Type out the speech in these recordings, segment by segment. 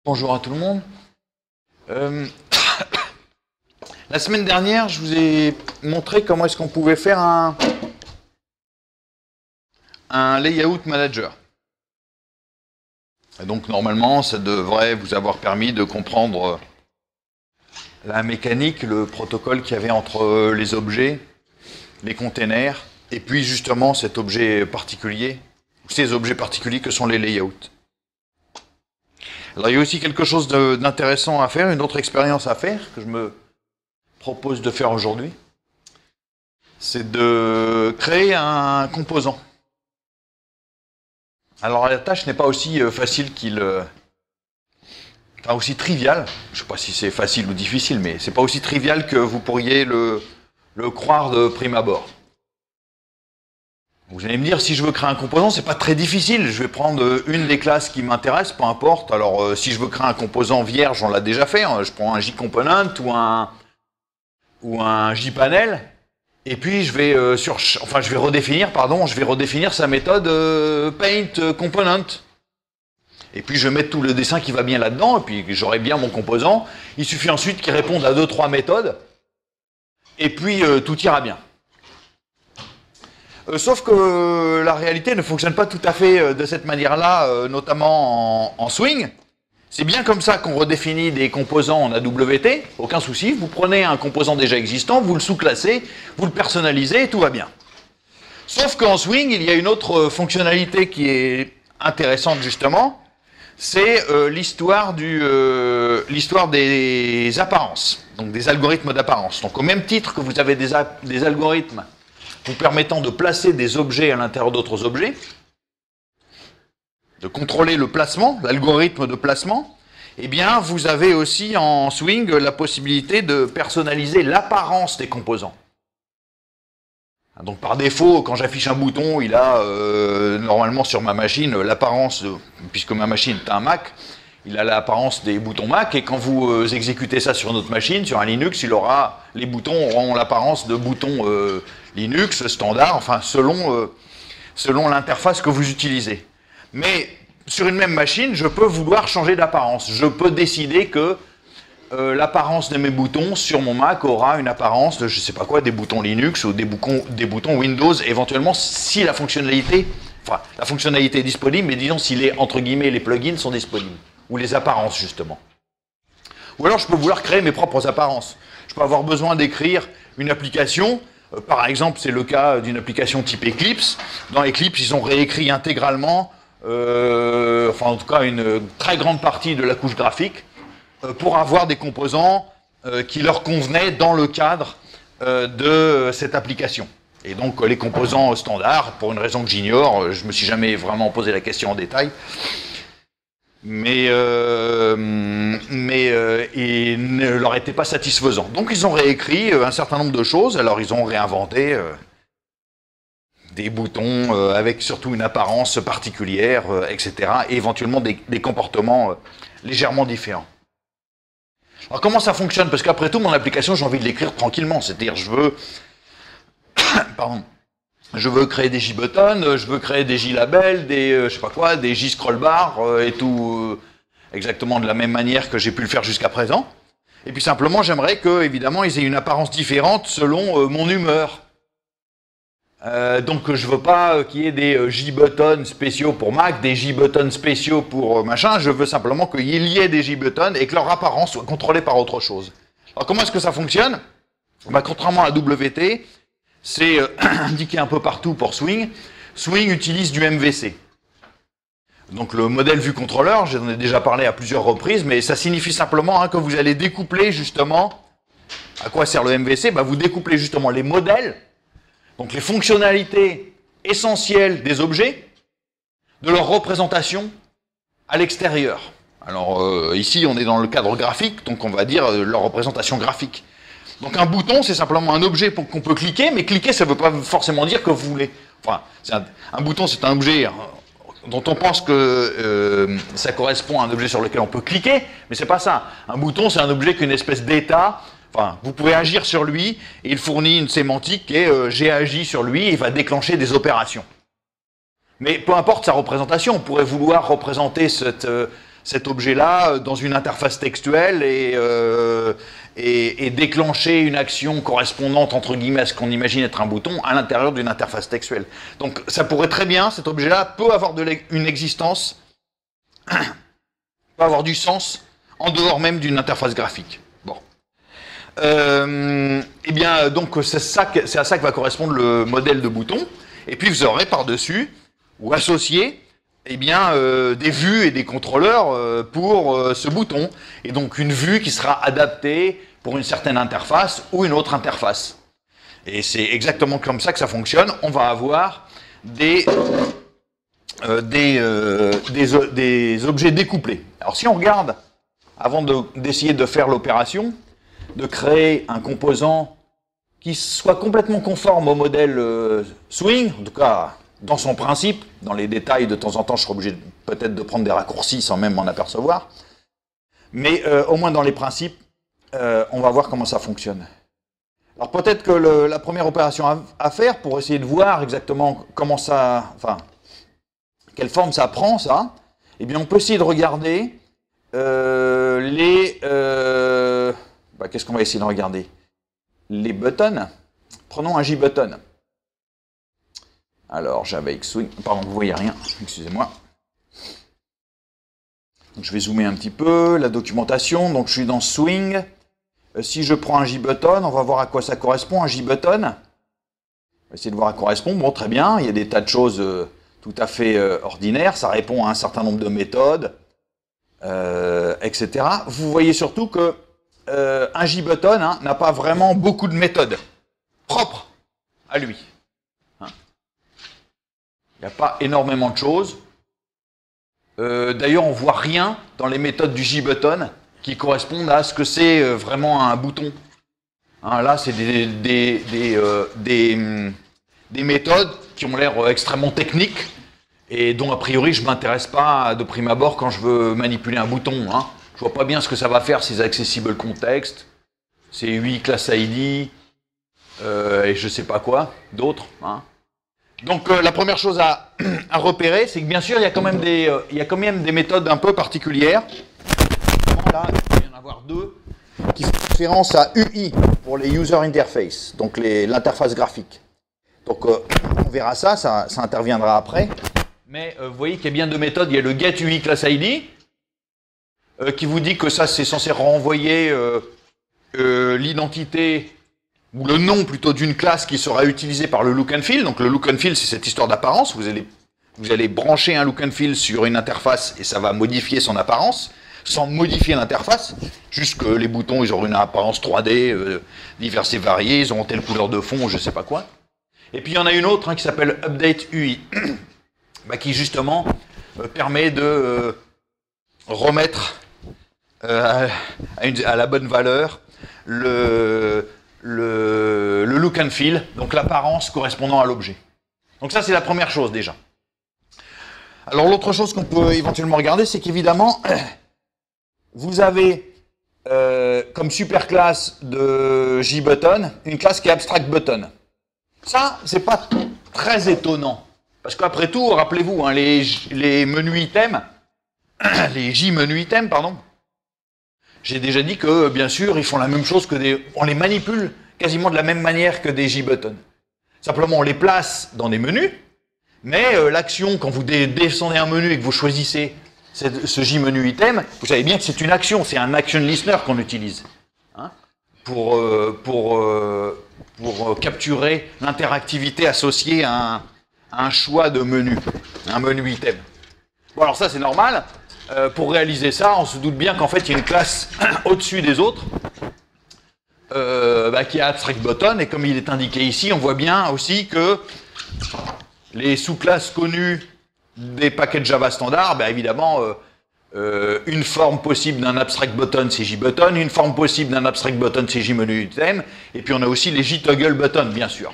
Bonjour à tout le monde. La semaine dernière, je vous ai montré comment est-ce qu'on pouvait faire un layout manager. Et donc normalement, ça devrait vous avoir permis de comprendre la mécanique, le protocole qu'il y avait entre les objets, les containers, et puis justement cet objet particulier, ou ces objets particuliers que sont les layouts. Alors il y a aussi quelque chose d'intéressant à faire, une autre expérience à faire que je me propose de faire aujourd'hui. C'est de créer un composant. Alors la tâche n'est pas aussi facile enfin aussi triviale. Je ne sais pas si c'est facile ou difficile, mais c'est pas aussi trivial que vous pourriez le croire de prime abord. Vous allez me dire, si je veux créer un composant, c'est pas très difficile. Je vais prendre une des classes qui m'intéresse, peu importe. Alors, si je veux créer un composant vierge, on l'a déjà fait. Hein. Je prends un JComponent ou un JPanel, et puis je vais redéfinir sa méthode paint component. Et puis je vais mettre tout le dessin qui va bien là-dedans, et puis j'aurai bien mon composant. Il suffit ensuite qu'il réponde à 2-3 méthodes, et puis tout ira bien. Sauf que la réalité ne fonctionne pas tout à fait de cette manière-là, notamment en Swing. C'est bien comme ça qu'on redéfinit des composants en AWT, aucun souci. Vous prenez un composant déjà existant, vous le sous-classez, vous le personnalisez, et tout va bien. Sauf qu'en Swing, il y a une autre fonctionnalité qui est intéressante justement, c'est l'histoire des apparences, donc des algorithmes d'apparence. Donc au même titre que vous avez des algorithmes vous permettant de placer des objets à l'intérieur d'autres objets, de contrôler le placement, l'algorithme de placement, eh bien, vous avez aussi en Swing la possibilité de personnaliser l'apparence des composants. Donc par défaut, quand j'affiche un bouton, il a normalement sur ma machine l'apparence, puisque ma machine est un Mac, il a l'apparence des boutons Mac, et quand vous exécutez ça sur une autre machine, sur un Linux, les boutons auront l'apparence de boutons Linux standard, enfin selon l'interface que vous utilisez. Mais sur une même machine, je peux vouloir changer d'apparence. Je peux décider que l'apparence de mes boutons sur mon Mac aura une apparence de, je ne sais pas quoi, des boutons Linux ou des boutons Windows, éventuellement si la fonctionnalité est disponible, mais disons si entre guillemets, les plugins sont disponibles, ou les apparences justement. Ou alors je peux vouloir créer mes propres apparences. Je peux avoir besoin d'écrire une application. Par exemple, c'est le cas d'une application type Eclipse. Dans Eclipse, ils ont réécrit intégralement, en tout cas une très grande partie de la couche graphique, pour avoir des composants qui leur convenaient dans le cadre de cette application. Et donc les composants standards, pour une raison que j'ignore, je ne me suis jamais vraiment posé la question en détail, mais ils ne leur étaient pas satisfaisants. Donc ils ont réécrit un certain nombre de choses, alors ils ont réinventé des boutons avec surtout une apparence particulière, etc., et éventuellement des comportements légèrement différents. Alors comment ça fonctionne? Parce qu'après tout, mon application, j'ai envie de l'écrire tranquillement, c'est-à-dire je veux créer des J-buttons, je veux créer des J-labels, des des J-scrollbar, et tout exactement de la même manière que j'ai pu le faire jusqu'à présent. Et puis simplement, j'aimerais que, évidemment, ils aient une apparence différente selon mon humeur. Donc je veux pas qu'il y ait des J-buttons spéciaux pour Mac, des J-buttons spéciaux pour machin, je veux simplement qu'il y ait des J-buttons et que leur apparence soit contrôlée par autre chose. Alors comment est-ce que ça fonctionne? Contrairement à WT, c'est indiqué un peu partout pour Swing. Swing utilise du MVC. Donc le modèle vue contrôleur, j'en ai déjà parlé à plusieurs reprises, mais ça signifie simplement que vous allez découpler justement, à quoi sert le MVC? Vous découplez justement les modèles, donc les fonctionnalités essentielles des objets, de leur représentation à l'extérieur. Alors ici on est dans le cadre graphique, donc on va dire leur représentation graphique. Donc un bouton, c'est simplement un objet qu'on peut cliquer, mais cliquer, ça ne veut pas forcément dire que vous voulez. Enfin, un bouton, c'est un objet dont on pense que ça correspond à un objet sur lequel on peut cliquer, mais c'est pas ça. Un bouton, c'est un objet qu'une espèce d'état. Enfin, vous pouvez agir sur lui, et il fournit une sémantique qui est j'ai agi sur lui, et il va déclencher des opérations. Mais peu importe sa représentation, on pourrait vouloir représenter cet objet-là dans une interface textuelle et déclencher une action correspondante, entre guillemets, à ce qu'on imagine être un bouton à l'intérieur d'une interface textuelle. Donc ça pourrait très bien, cet objet-là peut avoir une existence, peut avoir du sens en dehors même d'une interface graphique. Bon. Eh bien, donc c'est à ça que va correspondre le modèle de bouton. Et puis vous aurez par-dessus, ou associé, eh bien, des vues et des contrôleurs pour ce bouton. Et donc une vue qui sera adaptée pour une certaine interface ou une autre interface. Et c'est exactement comme ça que ça fonctionne. On va avoir des objets découplés. Alors si on regarde, avant d'essayer de faire l'opération, de créer un composant qui soit complètement conforme au modèle Swing, en tout cas dans son principe, dans les détails de temps en temps je serai obligé peut-être de prendre des raccourcis sans même m'en apercevoir, mais au moins dans les principes, on va voir comment ça fonctionne. Alors peut-être que la première opération à faire pour essayer de voir exactement comment ça, enfin, quelle forme ça prend ça, eh bien on peut essayer de regarder qu'est-ce qu'on va essayer de regarder? Les buttons. Prenons un J-button. Alors, Java X Swing. Pardon, vous voyez rien. Excusez-moi. Je vais zoomer un petit peu. La documentation. Donc, je suis dans Swing. Si je prends un J-button, on va voir à quoi ça correspond, un J-button. On va essayer de voir à quoi correspond. Bon, très bien. Il y a des tas de choses tout à fait ordinaires. Ça répond à un certain nombre de méthodes, etc. Vous voyez surtout que un J-button n'a pas vraiment beaucoup de méthodes propres à lui. Il n'y a pas énormément de choses. D'ailleurs, on ne voit rien dans les méthodes du J-button qui correspondent à ce que c'est vraiment un bouton. Là, c'est des méthodes qui ont l'air extrêmement techniques et dont, a priori, je ne m'intéresse pas de prime abord quand je veux manipuler un bouton. Je vois pas bien ce que ça va faire, ces accessible context, ces 8 classes ID, et je sais pas quoi, d'autres. Donc la première chose à repérer, c'est que bien sûr, il y a quand même des méthodes un peu particulières. Là, il va y en avoir deux qui font référence à UI, pour les User Interface, donc l'interface graphique. Donc on verra ça interviendra après. Mais vous voyez qu'il y a bien deux méthodes. Il y a le getUI class ID, qui vous dit que ça c'est censé renvoyer l'identité ou le nom plutôt d'une classe qui sera utilisée par le look and feel. Donc le look and feel, c'est cette histoire d'apparence. Vous allez brancher un look and feel sur une interface et ça va modifier son apparence sans modifier l'interface. Juste que les boutons ils auront une apparence 3D diverses et variées, ils auront telle couleur de fond, je sais pas quoi. Et puis il y en a une autre qui s'appelle Update UI, qui justement permet de remettre à la bonne valeur le look and feel, donc l'apparence correspondant à l'objet. Donc ça c'est la première chose déjà. Alors l'autre chose qu'on peut éventuellement regarder, c'est qu'évidemment vous avez comme superclasse de JButton une classe qui est AbstractButton. Ça c'est pas très étonnant parce qu'après tout, rappelez-vous, les menus items, les JMenu items, pardon. J'ai déjà dit que, bien sûr, ils font la même chose on les manipule quasiment de la même manière que des JButton. Simplement, on les place dans des menus, mais l'action, quand vous descendez un menu et que vous choisissez ce JMenu item, vous savez bien que c'est une action, c'est un action listener qu'on utilise pour capturer l'interactivité associée à un choix de menu, un menu item. Bon, alors ça, c'est normal. Pour réaliser ça, on se doute bien qu'en fait, il y a une classe au-dessus des autres qui est AbstractButton, et comme il est indiqué ici, on voit bien aussi que les sous-classes connues des paquets Java standards, évidemment, une forme possible d'un AbstractButton, c'est JButton, une forme possible d'un AbstractButton, c'est JMenuItem, et puis on a aussi les JToggleButton, bien sûr.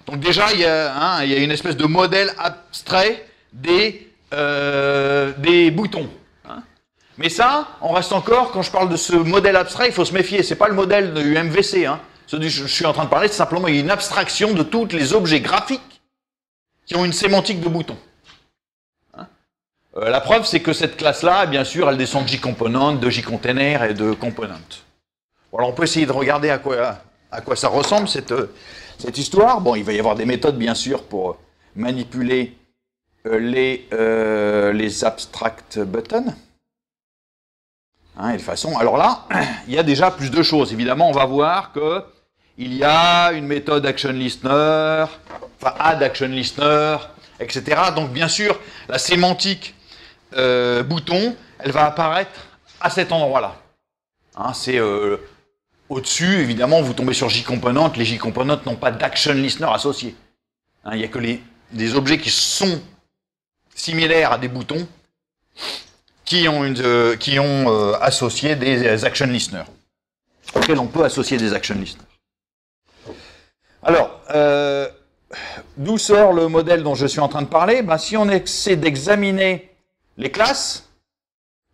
Donc déjà, il y a une espèce de modèle abstrait des boutons. Mais ça, on reste encore, quand je parle de ce modèle abstrait, il faut se méfier, c'est pas le modèle du MVC. Ce dont je suis en train de parler, c'est simplement une abstraction de tous les objets graphiques qui ont une sémantique de boutons. La preuve, c'est que cette classe-là, bien sûr, elle descend de JComponent, de JContainer et de Component. Bon, alors on peut essayer de regarder à quoi ça ressemble, cette histoire. Bon, il va y avoir des méthodes, bien sûr, pour manipuler les abstract buttons. Hein, et de façon. Alors là, il y a déjà plus de choses. Évidemment, on va voir que il y a une méthode action listener, enfin add action listener, etc. Donc bien sûr, la sémantique bouton, elle va apparaître à cet endroit-là. Hein, c'est au-dessus, évidemment, vous tombez sur JComponent. Les JComponent n'ont pas d'action listener associé. Hein, il n'y a que des objets qui sont similaires à des boutons qui ont associé des action listeners, auxquels on peut associer des action listeners. Alors, d'où sort le modèle dont je suis en train de parler? Ben, si on essaie d'examiner les classes,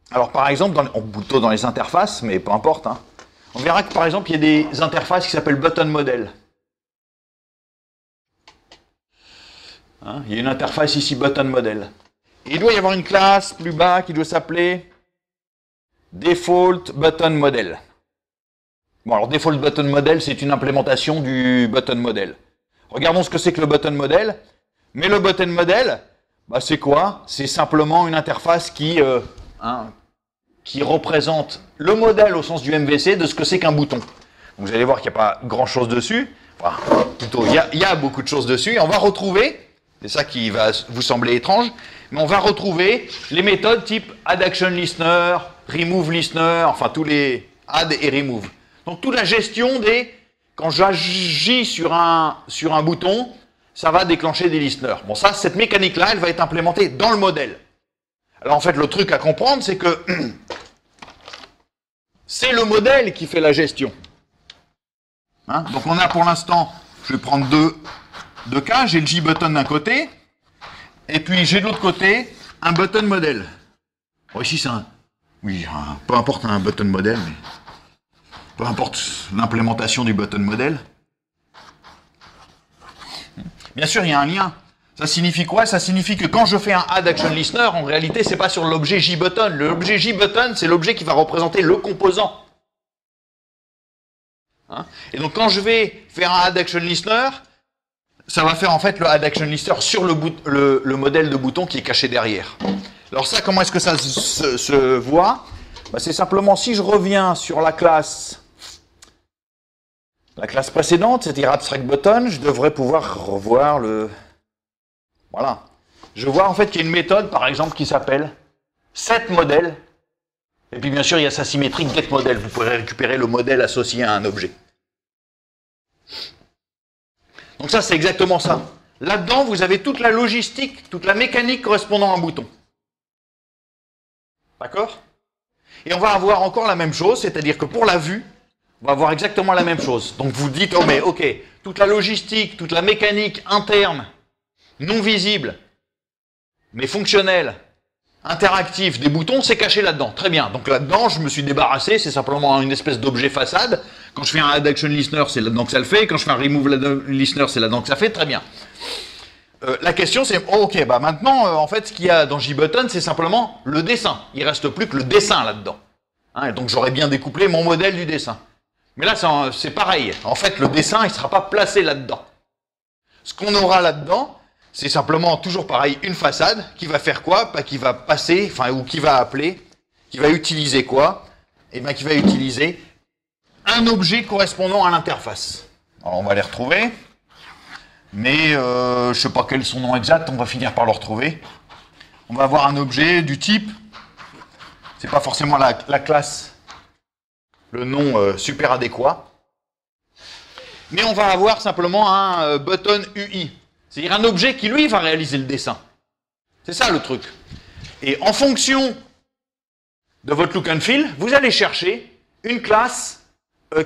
alors par exemple, plutôt dans les interfaces, mais peu importe, hein, on verra que par exemple, il y a des interfaces qui s'appellent button model. Hein, il y a une interface ici, button model. Et il doit y avoir une classe plus bas qui doit s'appeler default button model. Bon, alors default button model, c'est une implémentation du button model. Regardons ce que c'est que le button model. Mais le button model, bah, c'est quoi? C'est simplement une interface qui représente le modèle au sens du MVC de ce que c'est qu'un bouton. Vous allez voir qu'il n'y a pas grand-chose dessus. Enfin, plutôt, il y a beaucoup de choses dessus. Et on va retrouver, c'est ça qui va vous sembler étrange, mais on va retrouver les méthodes type add action listener, remove listener, enfin tous les add et remove. Donc toute la gestion quand j'agis sur un bouton, ça va déclencher des listeners. Bon, ça, cette mécanique-là, elle va être implémentée dans le modèle. Alors en fait, le truc à comprendre, c'est que c'est le modèle qui fait la gestion. Hein, donc on a pour l'instant, je vais prendre deux cas, j'ai le JButton d'un côté, et puis j'ai de l'autre côté un button model. Bon, ici c'est peu importe un button model, mais peu importe l'implémentation du button model. Bien sûr, il y a un lien. Ça signifie quoi? Ça signifie que quand je fais un add action listener, en réalité, c'est pas sur l'objet JButton. L'objet JButton, c'est l'objet qui va représenter le composant. Hein? Et donc, quand je vais faire un add action listener, ça va faire en fait le add action listener sur le modèle de bouton qui est caché derrière. Alors ça, comment est-ce que ça se voit? Ben, c'est simplement si je reviens sur la classe précédente, c'est-à-dire abstract_button, je devrais pouvoir revoir le... Voilà. Je vois en fait qu'il y a une méthode, par exemple, qui s'appelle setModel. Et puis bien sûr, il y a sa symétrique getModel. Vous pourrez récupérer le modèle associé à un objet. Donc ça, c'est exactement ça. Là-dedans, vous avez toute la logistique, toute la mécanique correspondant à un bouton. D'accord? Et on va avoir encore la même chose, c'est-à-dire que pour la vue, on va avoir exactement la même chose. Donc vous dites, oh mais ok, toute la logistique, toute la mécanique interne, non visible, mais fonctionnelle, interactive des boutons, c'est caché là-dedans. Très bien. Donc là-dedans, je me suis débarrassé, c'est simplement une espèce d'objet façade. Quand je fais un add action listener, c'est là-dedans que ça le fait. Quand je fais un remove listener, c'est là-dedans que ça fait. Très bien. La question c'est, oh, ok, bah maintenant, en fait, ce qu'il y a dans JButton, c'est simplement le dessin. Il ne reste plus que le dessin là-dedans. Hein, et donc j'aurais bien découplé mon modèle du dessin. Mais là, c'est pareil. En fait, le dessin, il ne sera pas placé là-dedans. Ce qu'on aura là-dedans, c'est simplement, toujours pareil, une façade qui va faire quoi? Bah, qui va passer, enfin, ou qui va appeler, qui va utiliser quoi? Eh bien, qui va utiliser un objet correspondant à l'interface. Alors, on va les retrouver. Mais, je ne sais pas quel est son nom exact, on va finir par le retrouver. On va avoir un objet du type, c'est pas forcément la classe, le nom super adéquat, mais on va avoir simplement un button UI, c'est-à-dire un objet qui, lui, va réaliser le dessin. C'est ça le truc. Et en fonction de votre look and feel, vous allez chercher une classe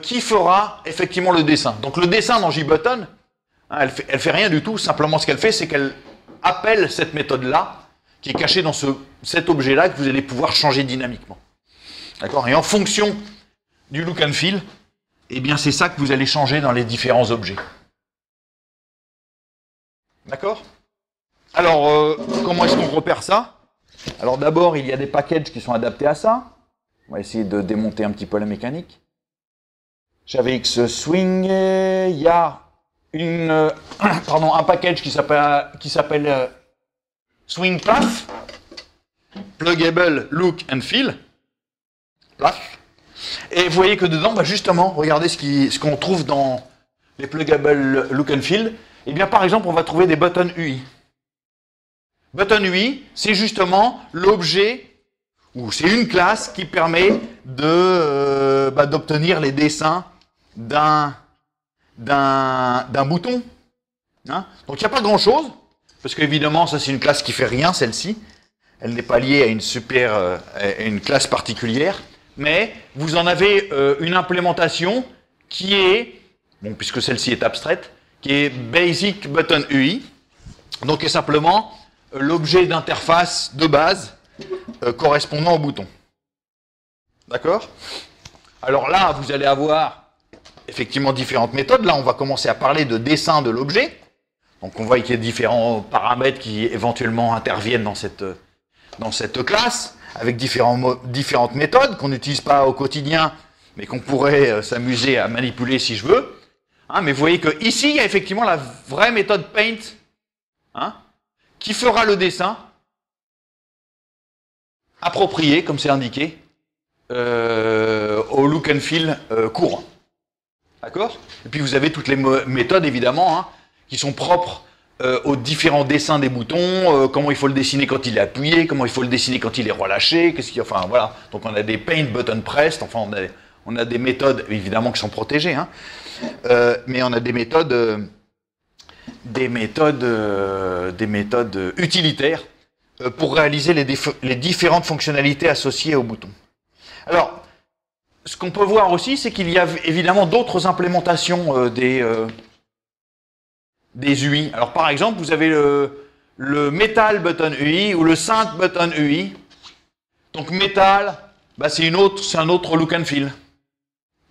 qui fera effectivement le dessin. Donc le dessin dans JButton, elle fait rien du tout, simplement ce qu'elle fait, c'est qu'elle appelle cette méthode-là, qui est cachée dans cet objet-là, que vous allez pouvoir changer dynamiquement. D'accord? Et en fonction du look and feel, eh bien c'est ça que vous allez changer dans les différents objets. D'accord? Alors, comment est-ce qu'on repère ça? Alors d'abord, il y a des packages qui sont adaptés à ça. On va essayer de démonter un petit peu la mécanique. JavaX Swing, il y a un package qui s'appelle Swing Path, Pluggable Look and Feel. Et vous voyez que dedans, bah justement, regardez ce qu'on trouve dans les Pluggable Look and Feel. Eh bien, par exemple, on va trouver des buttons UI. Button UI, c'est justement l'objet, ou c'est une classe qui permet d'obtenir les dessins d'un bouton. Hein? Donc il n'y a pas grand-chose, parce qu'évidemment, ça c'est une classe qui fait rien, celle-ci. Elle n'est pas liée à une classe particulière, mais vous en avez une implémentation qui est, bon, puisque celle-ci est abstraite, qui est Basic Button UI, donc qui est simplement l'objet d'interface de base correspondant au bouton. D'accord? Alors là, vous allez avoir effectivement différentes méthodes. Là, on va commencer à parler de dessin de l'objet. Donc on voit qu'il y a différents paramètres qui éventuellement interviennent dans cette classe, avec différentes méthodes qu'on n'utilise pas au quotidien, mais qu'on pourrait s'amuser à manipuler si je veux. Hein, mais vous voyez qu'ici, il y a effectivement la vraie méthode paint, hein, qui fera le dessin approprié, comme c'est indiqué, au look and feel courant. D'accord? Et puis vous avez toutes les méthodes, évidemment, hein, qui sont propres aux différents dessins des boutons, comment il faut le dessiner quand il est appuyé, comment il faut le dessiner quand il est relâché, enfin voilà. Donc on a des paint button pressed, enfin on a des méthodes, évidemment, qui sont protégées, hein, mais on a des méthodes utilitaires pour réaliser les différentes fonctionnalités associées au bouton. Alors, ce qu'on peut voir aussi, c'est qu'il y a évidemment d'autres implémentations des UI. Alors, par exemple, vous avez le Metal Button UI ou le Synth Button UI. Donc, Metal, bah, c'est un autre look and feel.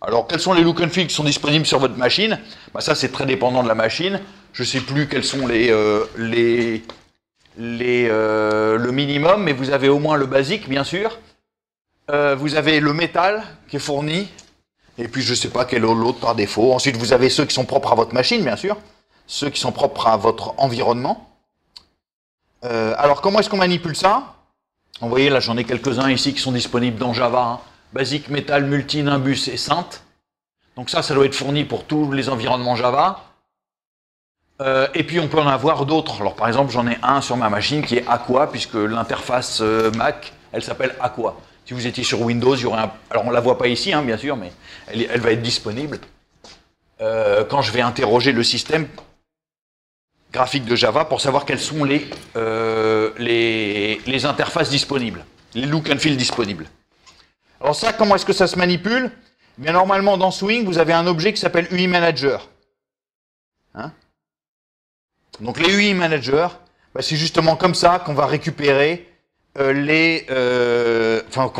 Alors, quels sont les look and feel qui sont disponibles sur votre machine? Bah, ça, c'est très dépendant de la machine. Je ne sais plus quels sont le minimum, mais vous avez au moins le basique, bien sûr. Vous avez le métal qui est fourni, et puis je ne sais pas quel l'autre par défaut. Ensuite, vous avez ceux qui sont propres à votre machine, bien sûr, ceux qui sont propres à votre environnement. Alors, comment est-ce qu'on manipule ça? Vous voyez, là, j'en ai quelques-uns ici qui sont disponibles dans Java. Hein. Basic, Metal, Multi, Nimbus et Synth. Donc ça doit être fourni pour tous les environnements Java. Et puis on peut en avoir d'autres. Alors par exemple, j'en ai un sur ma machine qui est Aqua, puisque l'interface Mac, elle s'appelle Aqua. Si vous étiez sur Windows, il y aurait alors on ne la voit pas ici, hein, bien sûr, mais elle va être disponible quand je vais interroger le système graphique de Java pour savoir quelles sont les interfaces disponibles, les look and feel disponibles. Alors ça, comment est-ce que ça se manipule? Eh bien, normalement, dans Swing, vous avez un objet qui s'appelle UI Manager. Hein? Donc les UI Managers, bah, c'est justement comme ça qu'on va récupérer qu'on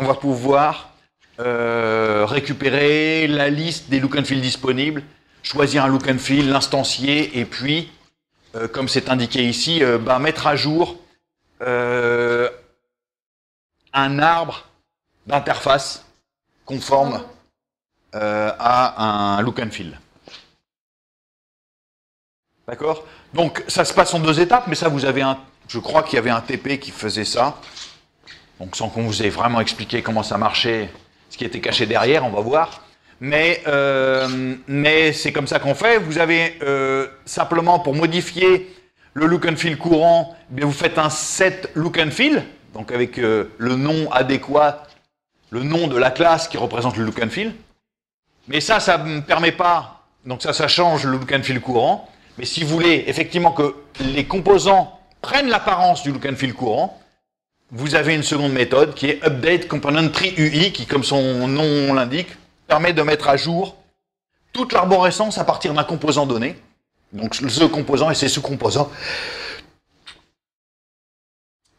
va pouvoir récupérer la liste des look and feel disponibles, choisir un look and feel, l'instancier, et puis, comme c'est indiqué ici, bah, mettre à jour un arbre d'interface conforme à un look and feel. D'accord? Donc, ça se passe en 2 étapes, mais ça, je crois qu'il y avait un TP qui faisait ça. Donc, sans qu'on vous ait vraiment expliqué comment ça marchait, ce qui était caché derrière, on va voir. Mais c'est comme ça qu'on fait. Vous avez simplement, pour modifier le look and feel courant, bien, vous faites un set look and feel, donc avec le nom adéquat, le nom de la classe qui représente le look and feel. Mais ça ne me permet pas, donc ça change le look and feel courant. Mais si vous voulez effectivement que les composants prennent l'apparence du look and feel courant, vous avez une seconde méthode qui est Update Component Tree UI, qui, comme son nom l'indique, permet de mettre à jour toute l'arborescence à partir d'un composant donné. Donc ce composant et ses sous-composants,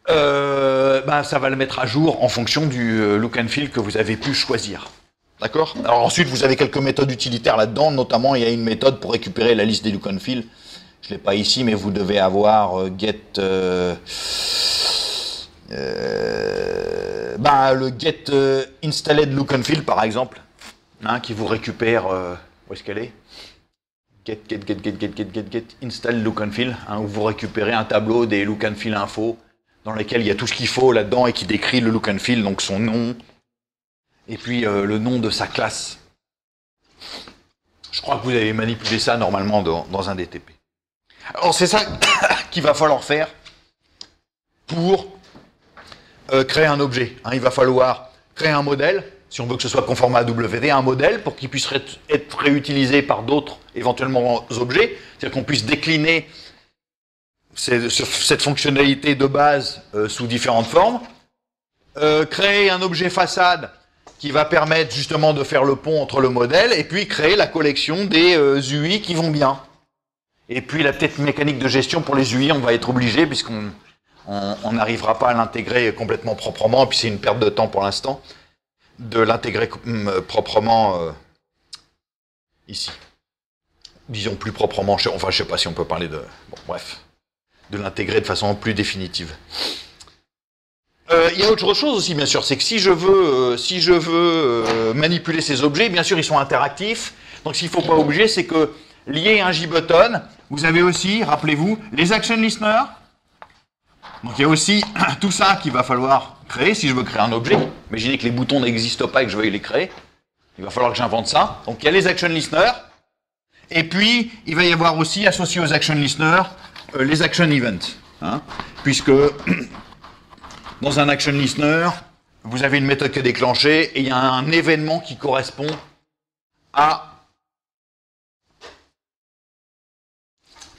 ça va le mettre à jour en fonction du look and feel que vous avez pu choisir. D'accord? Alors ensuite, vous avez quelques méthodes utilitaires là-dedans, notamment il y a une méthode pour récupérer la liste des look and feel. Je ne l'ai pas ici, mais vous devez avoir get... le get installed look and feel par exemple, hein, qui vous récupère, où est-ce qu'elle est? Get install look and feel, hein, où vous récupérez un tableau des look and feel info, dans lequel il y a tout ce qu'il faut là-dedans et qui décrit le look and feel, donc son nom, et puis le nom de sa classe. Je crois que vous avez manipulé ça normalement dans un DTP. Alors c'est ça qu'il va falloir faire pour créer un objet. Hein, il va falloir créer un modèle, si on veut que ce soit conforme à AWT, un modèle pour qu'il puisse être réutilisé par d'autres éventuellement objets, c'est-à-dire qu'on puisse décliner cette fonctionnalité de base sous différentes formes. Créer un objet façade qui va permettre justement de faire le pont entre le modèle, et puis créer la collection des UI qui vont bien. Et puis la petite mécanique de gestion pour les UI, on va être obligé, puisqu'on n'arrivera pas à l'intégrer complètement proprement, et puis c'est une perte de temps pour l'instant, de l'intégrer proprement ici. Disons plus proprement, enfin je sais pas si on peut parler de... Bon, bref, de l'intégrer de façon plus définitive. Il y a autre chose aussi, bien sûr, c'est que si je veux manipuler ces objets, bien sûr, ils sont interactifs. Donc, s'il ne faut pas oublier, c'est que lié à un JButton, vous avez aussi, rappelez-vous, les action listeners. Donc, il y a aussi tout ça qu'il va falloir créer si je veux créer un objet. Imaginez que les boutons n'existent pas et que je veuille les créer. Il va falloir que j'invente ça. Donc, il y a les action listeners. Et puis, il va y avoir aussi, associé aux action listeners, les action events. Hein, puisque... Dans un action listener, vous avez une méthode qui est déclenchée et il y a un événement qui correspond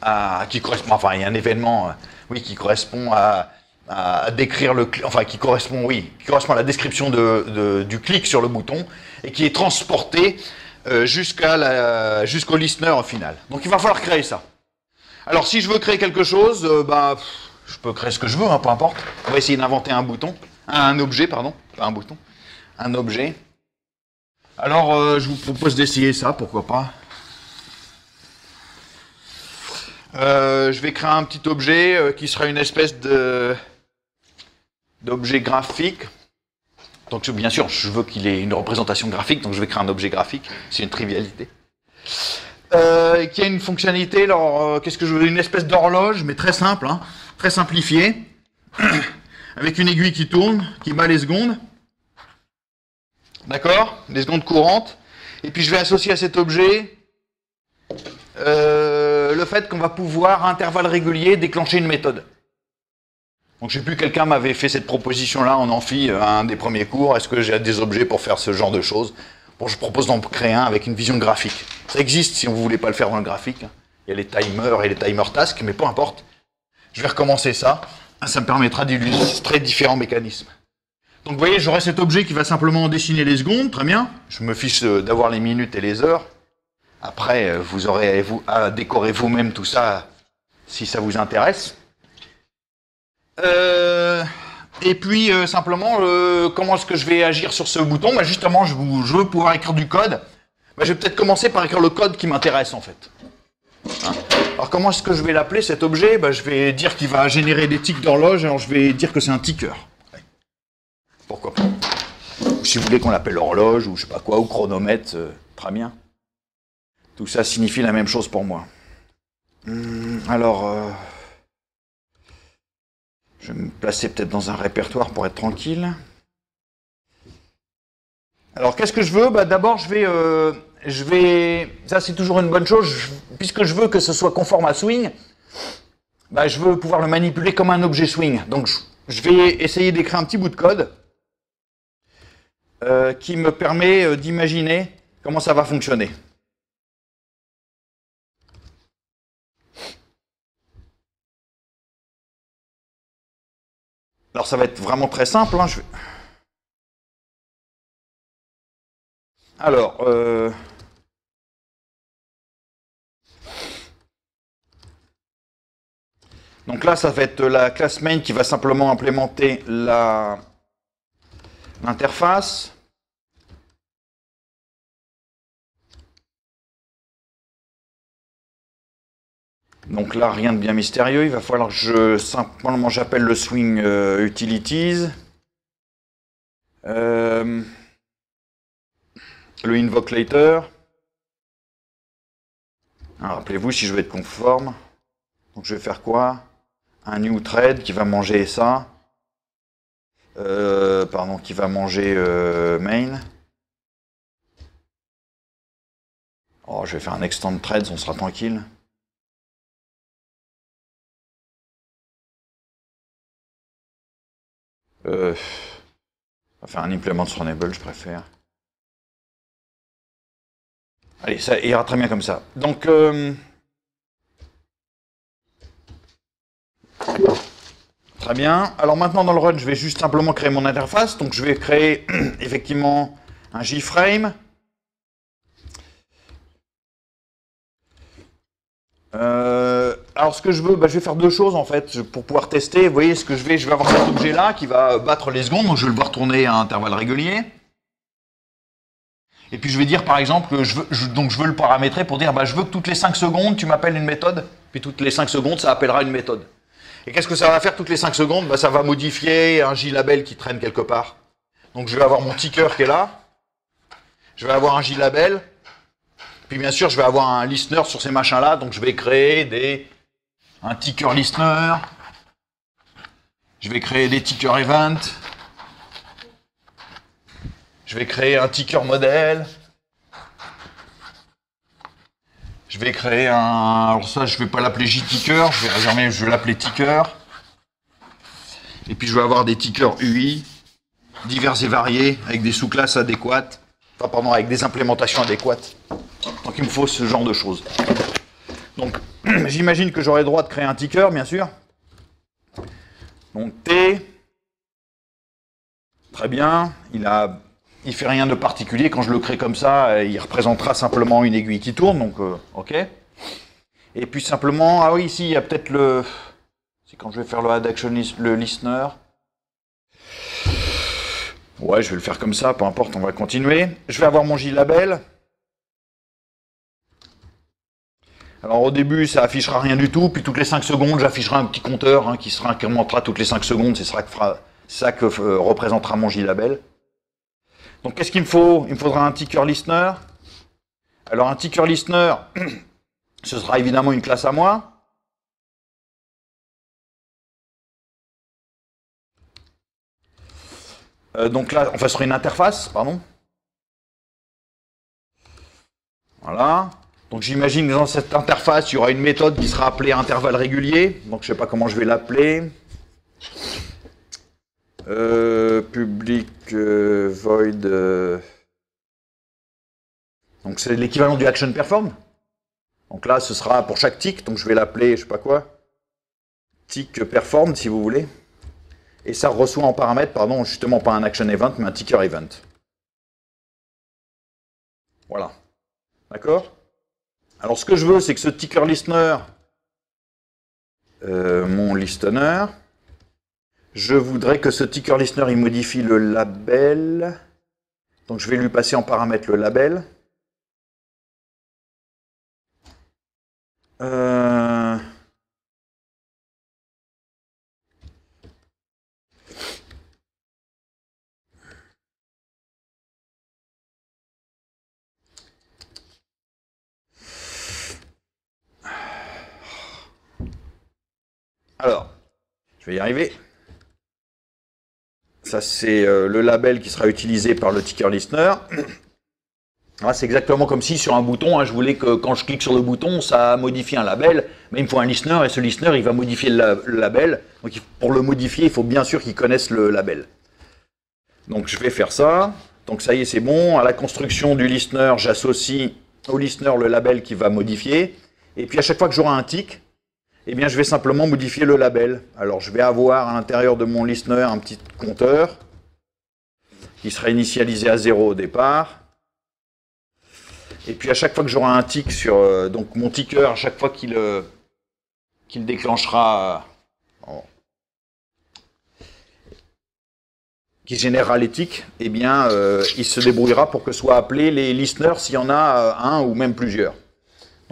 enfin, il y a un événement, qui correspond à décrire le clic, enfin, qui correspond à la description du clic sur le bouton et qui est transporté jusqu'au listener final. Donc, il va falloir créer ça. Alors, si je veux créer quelque chose, je peux créer ce que je veux, hein, peu importe. On va essayer d'inventer un objet, pardon, pas un bouton, un objet. Alors, je vous propose d'essayer ça, pourquoi pas. Je vais créer un petit objet qui sera une espèce d'objet graphique. Donc, bien sûr, je veux qu'il ait une représentation graphique, donc je vais créer un objet graphique. C'est une trivialité. Qui a une fonctionnalité, alors, qu'est-ce que je veux? Une espèce d'horloge, mais très simple, hein. Très simplifié, avec une aiguille qui tourne, qui bat les secondes. D'accord? Les secondes courantes. Et puis je vais associer à cet objet le fait qu'on va pouvoir, à intervalles réguliers, déclencher une méthode. Donc je ne sais plus, quelqu'un m'avait fait cette proposition-là en amphi, un des premiers cours. Est-ce que j'ai des objets pour faire ce genre de choses? Bon, je propose d'en créer un avec une vision graphique. Ça existe si on ne voulait pas le faire dans le graphique. Il y a les timers et les timer tasks, mais peu importe. Je vais recommencer ça. Ça me permettra d'illustrer différents mécanismes. Donc vous voyez, j'aurai cet objet qui va simplement dessiner les secondes, très bien. Je me fiche d'avoir les minutes et les heures. Après, vous aurez à décorer vous-même tout ça, si ça vous intéresse. Et puis, simplement, comment est-ce que je vais agir sur ce bouton? Justement, je veux pouvoir écrire du code. Je vais peut-être commencer par écrire le code qui m'intéresse, en fait. Hein? Alors comment est-ce que je vais l'appeler cet objet? Je vais dire qu'il va générer des tics d'horloge, alors je vais dire que c'est un ticker. Ouais. Pourquoi pas? Ou si vous voulez qu'on l'appelle horloge, ou je sais pas quoi, ou chronomètre, très bien. Tout ça signifie la même chose pour moi. Alors, je vais me placer peut-être dans un répertoire pour être tranquille. Alors qu'est-ce que je veux? D'abord je vais, ça c'est toujours une bonne chose, puisque je veux que ce soit conforme à swing, je veux pouvoir le manipuler comme un objet swing. Donc je vais essayer d'écrire un petit bout de code qui me permet d'imaginer comment ça va fonctionner. Alors ça va être vraiment très simple, hein, Alors, donc là, ça va être la classe main qui va simplement implémenter l'interface. Donc là, rien de bien mystérieux. Il va falloir que simplement j'appelle le swing utilities. Le invoke later. Rappelez-vous, si je veux être conforme, donc je vais faire quoi? Un new thread qui va manger ça. Qui va manger main. Oh, je vais faire un extend threads, on sera tranquille. On va faire un implement runnable, je préfère. Allez, ça ira très bien comme ça. Donc, très bien. Alors maintenant, dans le run, je vais juste simplement créer mon interface. Donc, je vais créer effectivement un JFrame. Alors, ce que je veux, je vais faire deux choses en fait pour pouvoir tester. Vous voyez, ce que je vais avoir cet objet-là qui va battre les secondes. Donc, je vais le voir tourner à intervalles réguliers. Et puis, je vais dire par exemple que je veux le paramétrer pour dire je veux que toutes les 5 secondes, tu m'appelles une méthode. Puis, toutes les 5 secondes, ça appellera une méthode. Et qu'est-ce que ça va faire toutes les 5 secondes? Ça va modifier un JLabel qui traîne quelque part. Donc je vais avoir mon ticker qui est là. Je vais avoir un JLabel. Puis bien sûr, je vais avoir un listener sur ces machins-là. Donc je vais créer un ticker listener. Je vais créer des ticker events. Je vais créer un ticker modèle. Je vais créer alors ça, je vais pas l'appeler JTicker, je vais l'appeler ticker. Et puis je vais avoir des tickers UI, divers et variés, avec des sous-classes adéquates. Enfin, pardon, avec des implémentations adéquates. Donc il me faut ce genre de choses. Donc, j'imagine que j'aurai le droit de créer un ticker, bien sûr. Donc T. Très bien, il fait rien de particulier. Quand je le crée comme ça, il représentera simplement une aiguille qui tourne, donc ok. Et puis simplement, oui, ici, il y a peut-être c'est quand je vais faire le add action le listener. Ouais, je vais le faire comme ça, peu importe, on va continuer. Je vais avoir mon JLabel. Alors au début, ça affichera rien du tout, puis toutes les 5 secondes, j'afficherai un petit compteur qui incrémentera toutes les 5 secondes, c'est ça que représentera mon JLabel. Donc qu'est-ce qu'il me faut? Il me faudra un ticker listener. Alors un ticker listener, ce sera évidemment une classe à moi. Donc là, enfin, ce sera une interface, pardon. Voilà. Donc j'imagine que dans cette interface, il y aura une méthode qui sera appelée à intervalles réguliers. Donc je ne sais pas comment je vais l'appeler. Public void. Donc c'est l'équivalent du action perform. Donc là, ce sera pour chaque tick. Donc je vais l'appeler, je sais pas quoi, tick perform si vous voulez. Et ça reçoit en paramètre, pardon, justement pas un action event, mais un ticker event. Voilà. D'accord? Alors ce que je veux, c'est que ce ticker listener, mon listener, je voudrais que ce ticker listener, il modifie le label. Donc je vais lui passer en paramètre le label. Alors, je vais y arriver. Ça, c'est le label qui sera utilisé par le ticker listener. C'est exactement comme si sur un bouton, je voulais que quand je clique sur le bouton, ça modifie un label, mais il me faut un listener, et ce listener, il va modifier le label. Donc pour le modifier, il faut bien sûr qu'il connaisse le label. Donc je vais faire ça. Donc ça y est, c'est bon. À la construction du listener, j'associe au listener le label qui va modifier. Et puis à chaque fois que j'aurai un tick, eh bien je vais simplement modifier le label. Alors je vais avoir à l'intérieur de mon listener un petit compteur qui sera initialisé à 0 au départ. Et puis à chaque fois que j'aurai un tick sur donc mon ticker, à chaque fois qu'il déclenchera, qui générera les ticks, eh bien il se débrouillera pour que soient appelés les listeners s'il y en a un ou même plusieurs.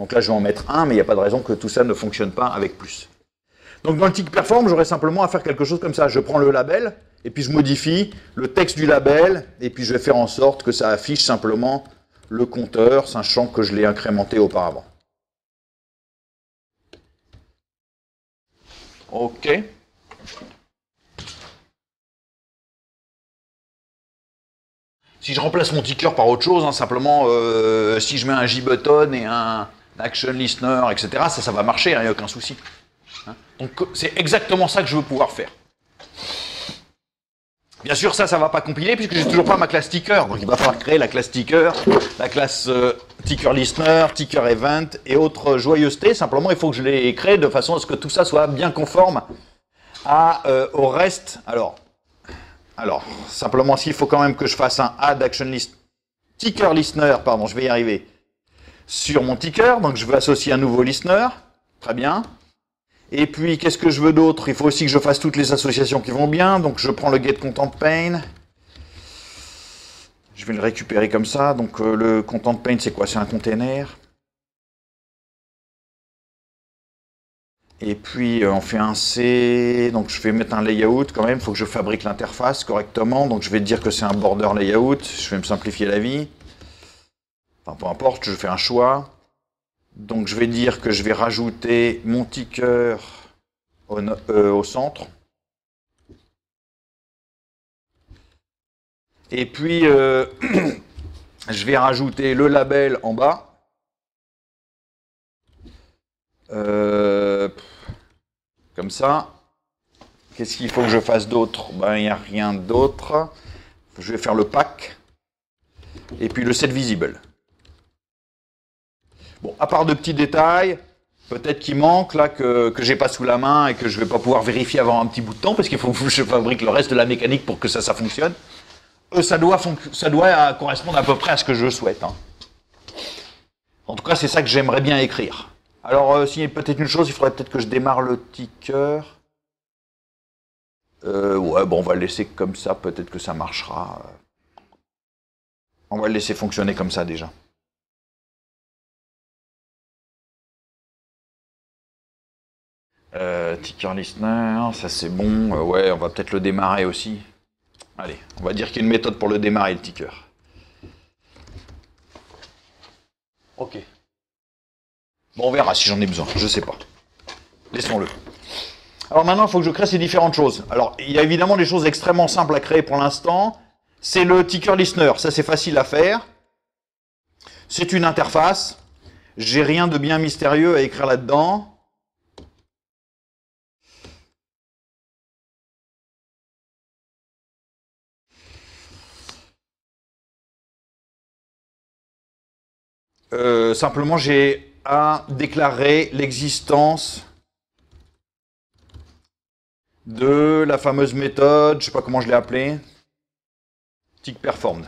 Donc là, je vais en mettre un, mais il n'y a pas de raison que tout ça ne fonctionne pas avec plus. Donc dans le tick perform, j'aurais simplement à faire quelque chose comme ça. Je prends le label, et puis je modifie le texte du label, et puis je vais faire en sorte que ça affiche simplement le compteur, sachant que je l'ai incrémenté auparavant. OK. Si je remplace mon ticker par autre chose, hein, simplement, si je mets un JButton et un action listener, etc., ça va marcher, il n'y a aucun souci. Hein. Donc c'est exactement ça que je veux pouvoir faire. Bien sûr, ça ne va pas compiler puisque j'ai toujours pas ma classe ticker. Donc il va falloir créer la classe ticker, la classe ticker listener, ticker event et autres joyeusetés. Simplement, il faut que je les crée de façon à ce que tout ça soit bien conforme au reste. Alors, simplement, s'il faut quand même que je fasse un add action list, ticker listener, pardon, je vais y arriver, sur mon ticker. Donc je veux associer un nouveau listener. Très bien. Et puis, qu'est-ce que je veux d'autre? Il faut aussi que je fasse toutes les associations qui vont bien. Donc, je prends le getContentPane. Je vais le récupérer comme ça. Donc, le ContentPane, c'est quoi? C'est un container. Et puis, on fait un C. Donc, je vais mettre un layout quand même. Il faut que je fabrique l'interface correctement. Donc, je vais dire que c'est un border layout. Je vais me simplifier la vie. Enfin, peu importe, je fais un choix. Donc je vais dire que je vais rajouter mon ticker au centre. Et puis je vais rajouter le label en bas. Comme ça. Qu'est-ce qu'il faut que je fasse d'autre? Ben, il n'y a rien d'autre. Je vais faire le pack. Et puis le set visible. Bon, à part de petits détails, peut-être qu'il manque là que j'ai pas sous la main et que je vais pas pouvoir vérifier avant un petit bout de temps parce qu'il faut que je fabrique le reste de la mécanique pour que ça fonctionne. Ça doit correspondre à peu près à ce que je souhaite. Hein. En tout cas, c'est ça que j'aimerais bien écrire. Alors, s'il y a peut-être une chose, il faudrait peut-être que je démarre le ticker. Ouais, bon, on va le laisser comme ça, peut-être que ça marchera. On va le laisser fonctionner comme ça déjà. Ticker listener, ça c'est bon. Ouais, on va peut-être le démarrer aussi. Allez, on va dire qu'il y a une méthode pour le démarrer, le ticker. Ok. Bon, on verra si j'en ai besoin, je sais pas. Laissons-le. Alors maintenant, il faut que je crée ces différentes choses. Alors, il y a évidemment des choses extrêmement simples à créer pour l'instant. C'est le ticker listener, ça c'est facile à faire. C'est une interface. J'ai rien de bien mystérieux à écrire là-dedans. Simplement, j'ai à déclarer l'existence de la fameuse méthode, je ne sais pas comment je l'ai appelée, tickPerformed,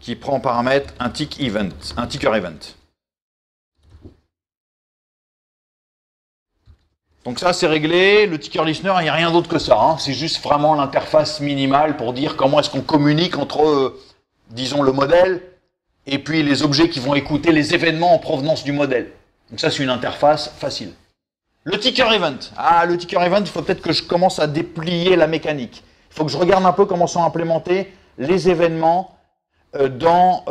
qui prend en paramètre un ticker event. Donc ça, c'est réglé. Le ticker listener, il n'y a rien d'autre que ça. Hein. C'est juste vraiment l'interface minimale pour dire comment est-ce qu'on communique entre, disons, le modèle et puis les objets qui vont écouter les événements en provenance du modèle. Donc ça, c'est une interface facile. Le ticker event. Ah, le ticker event, il faut peut-être que je commence à déplier la mécanique. Il faut que je regarde un peu comment sont implémentés les événements dans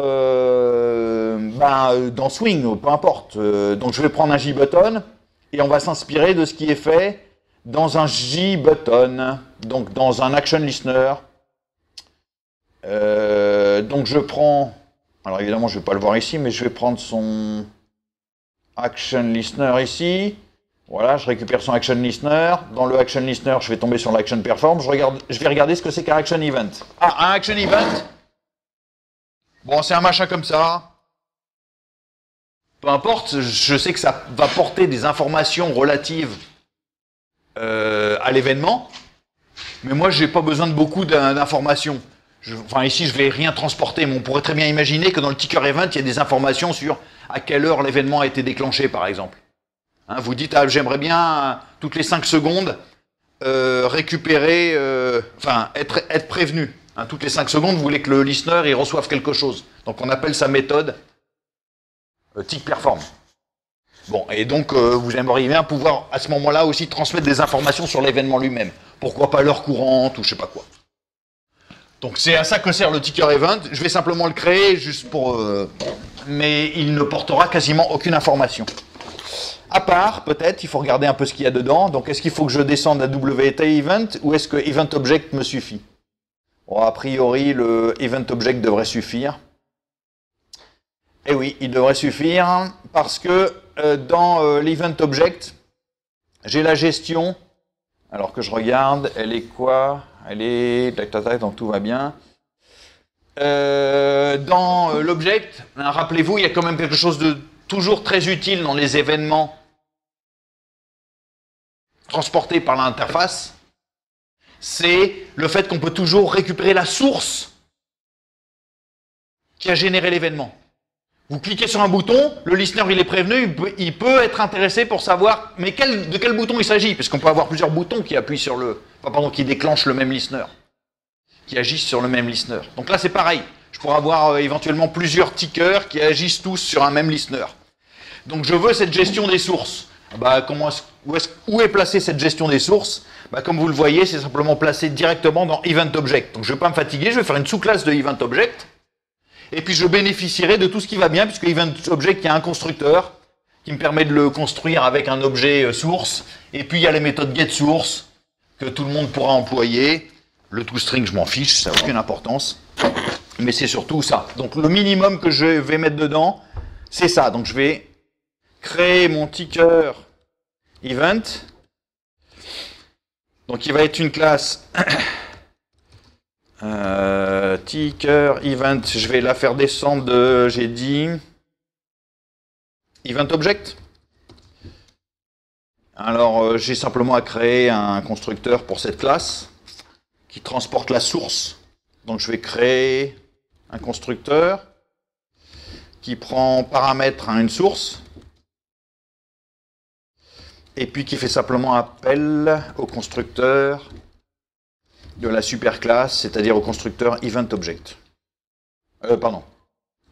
Swing, peu importe. Donc je vais prendre un JButton et on va s'inspirer de ce qui est fait dans un JButton, donc dans un action listener. Donc je prends... Alors évidemment, je ne vais pas le voir ici, mais je vais prendre son action listener ici. Voilà, je récupère son action listener. Dans le action listener, je vais tomber sur l'action perform. Je vais regarder ce que c'est qu'un action event. Ah, un action event. Bon, c'est un machin comme ça. Peu importe, je sais que ça va porter des informations relatives à l'événement. Mais moi, je n'ai pas besoin de beaucoup d'informations. Enfin, ici, je ne vais rien transporter, mais on pourrait très bien imaginer que dans le ticker event, il y a des informations sur à quelle heure l'événement a été déclenché, par exemple. Hein, vous dites, ah, j'aimerais bien, toutes les 5 secondes, récupérer, être prévenu. Hein, toutes les 5 secondes, vous voulez que le listener il reçoive quelque chose. Donc, on appelle sa méthode tick perform. Bon, et donc vous aimeriez bien pouvoir à ce moment-là aussi transmettre des informations sur l'événement lui-même. Pourquoi pas l'heure courante ou je sais pas quoi. Donc c'est à ça que sert le ticker event. Je vais simplement le créer juste pour... mais il ne portera quasiment aucune information. À part, peut-être, il faut regarder un peu ce qu'il y a dedans. Donc est-ce qu'il faut que je descende à WT event ou est-ce que event object me suffit? Bon, a priori, le event object devrait suffire. Eh oui, il devrait suffire parce que dans l'event object, j'ai la gestion. Alors que je regarde, elle est quoi? Elle est tac tac tac, donc tout va bien. Dans l'object, hein, rappelez-vous, il y a quand même quelque chose de toujours très utile dans les événements transportés par l'interface. C'est le fait qu'on peut toujours récupérer la source qui a généré l'événement. Vous cliquez sur un bouton, le listener il est prévenu, il peut être intéressé pour savoir mais de quel bouton il s'agit, puisqu'on peut avoir plusieurs boutons qui appuient sur qui déclenchent le même listener, qui agissent sur le même listener. Donc là c'est pareil, je pourrais avoir éventuellement plusieurs tickers qui agissent tous sur un même listener. Donc je veux cette gestion des sources. Bah, où est placée cette gestion des sources? Bah, comme vous le voyez, c'est simplement placé directement dans Event Object. Donc je ne vais pas me fatiguer, je vais faire une sous-classe de Event Object. Et puis je bénéficierai de tout ce qui va bien, puisque Event Object, il y a un constructeur qui me permet de le construire avec un objet source. Et puis il y a les méthodes getSource que tout le monde pourra employer. Le toString, je m'en fiche, ça n'a aucune importance. Mais c'est surtout ça. Donc le minimum que je vais mettre dedans, c'est ça. Donc je vais créer mon ticker event. Donc il va être une classe ticker event. Je vais la faire descendre de, j'ai dit, event object. Alors j'ai simplement à créer un constructeur pour cette classe qui transporte la source. Donc je vais créer un constructeur qui prend paramètre à une source et puis qui fait simplement appel au constructeur de la superclasse, c'est-à-dire au constructeur event object.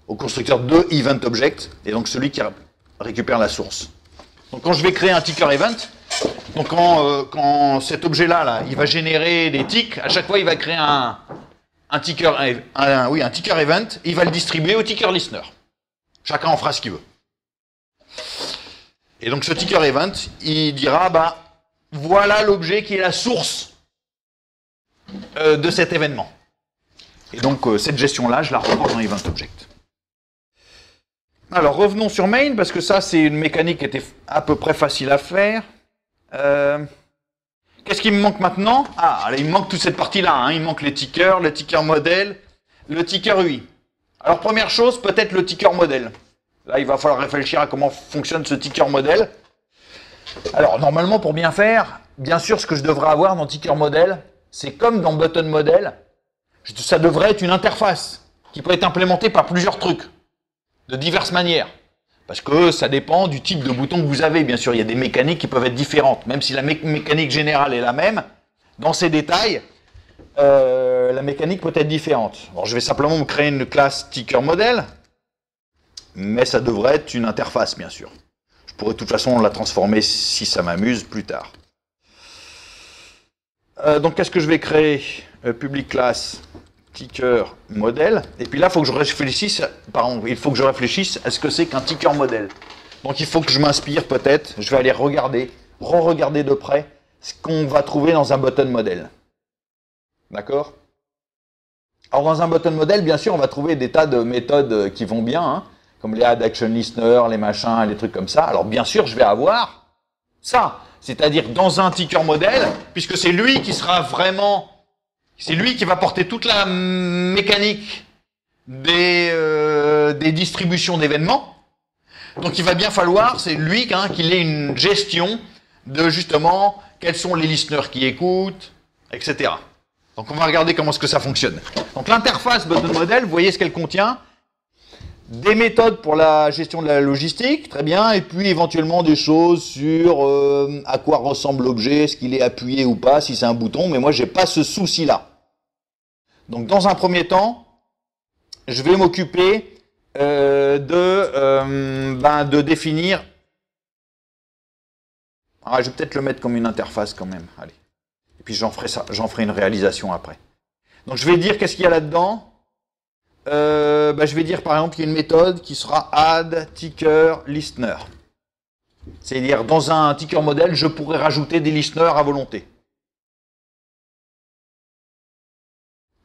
Au constructeur de event object, et donc celui qui récupère la source. Donc quand je vais créer un ticker event, donc quand cet objet-là, il va générer des ticks, à chaque fois il va créer un ticker event, et il va le distribuer au ticker listener. Chacun en fera ce qu'il veut. Et donc ce ticker event, il dira, bah, voilà l'objet qui est la source de cet événement. Et donc cette gestion-là, je la reprends dans Event Object. Alors revenons sur main, parce que ça c'est une mécanique qui était à peu près facile à faire. Qu'est-ce qui me manque maintenant? Ah, il me manque toute cette partie-là, hein. Il me manque les tickers, le ticker modèle, le ticker UI. Alors première chose, peut-être le ticker modèle. Là, il va falloir réfléchir à comment fonctionne ce ticker modèle. Alors, normalement, pour bien faire, bien sûr, ce que je devrais avoir dans ticker modèle, c'est comme dans button modèle, ça devrait être une interface qui peut être implémentée par plusieurs trucs, de diverses manières. Parce que ça dépend du type de bouton que vous avez. Bien sûr, il y a des mécaniques qui peuvent être différentes. Même si la mécanique générale est la même, dans ces détails, la mécanique peut être différente. Alors, je vais simplement me créer une classe ticker modèle. Mais ça devrait être une interface, bien sûr. Je pourrais de toute façon la transformer si ça m'amuse plus tard. Donc qu'est-ce que je vais créer? Public class ticker modèle. Et puis là, il faut que je réfléchisse. Il faut que je réfléchisse à ce que c'est qu'un ticker modèle. Donc il faut que je m'inspire peut-être. Je vais aller regarder, re-regarder de près ce qu'on va trouver dans un button modèle. D'accord? Alors dans un button modèle, bien sûr, on va trouver des tas de méthodes qui vont bien, hein, comme les add action listener, les machins, les trucs comme ça. Alors bien sûr, je vais avoir ça, c'est-à-dire dans un ticker modèle, puisque c'est lui qui sera vraiment, c'est lui qui va porter toute la mécanique des distributions d'événements. Donc il va bien falloir, c'est lui qu'il ait une gestion de justement quels sont les listeners qui écoutent, etc. Donc on va regarder comment est-ce que ça fonctionne. Donc l'interface button model, vous voyez ce qu'elle contient. Des méthodes pour la gestion de la logistique, très bien, et puis éventuellement des choses sur à quoi ressemble l'objet, est-ce qu'il est appuyé ou pas, si c'est un bouton, mais moi j'ai pas ce souci-là. Donc dans un premier temps, je vais m'occuper de définir. Ah, je vais peut-être le mettre comme une interface quand même. Allez. Et puis j'en ferai une réalisation après. Donc je vais dire qu'est-ce qu'il y a là-dedans. Je vais dire par exemple qu'il y a une méthode qui sera add ticker listener. C'est-à-dire dans un ticker modèle, je pourrais rajouter des listeners à volonté.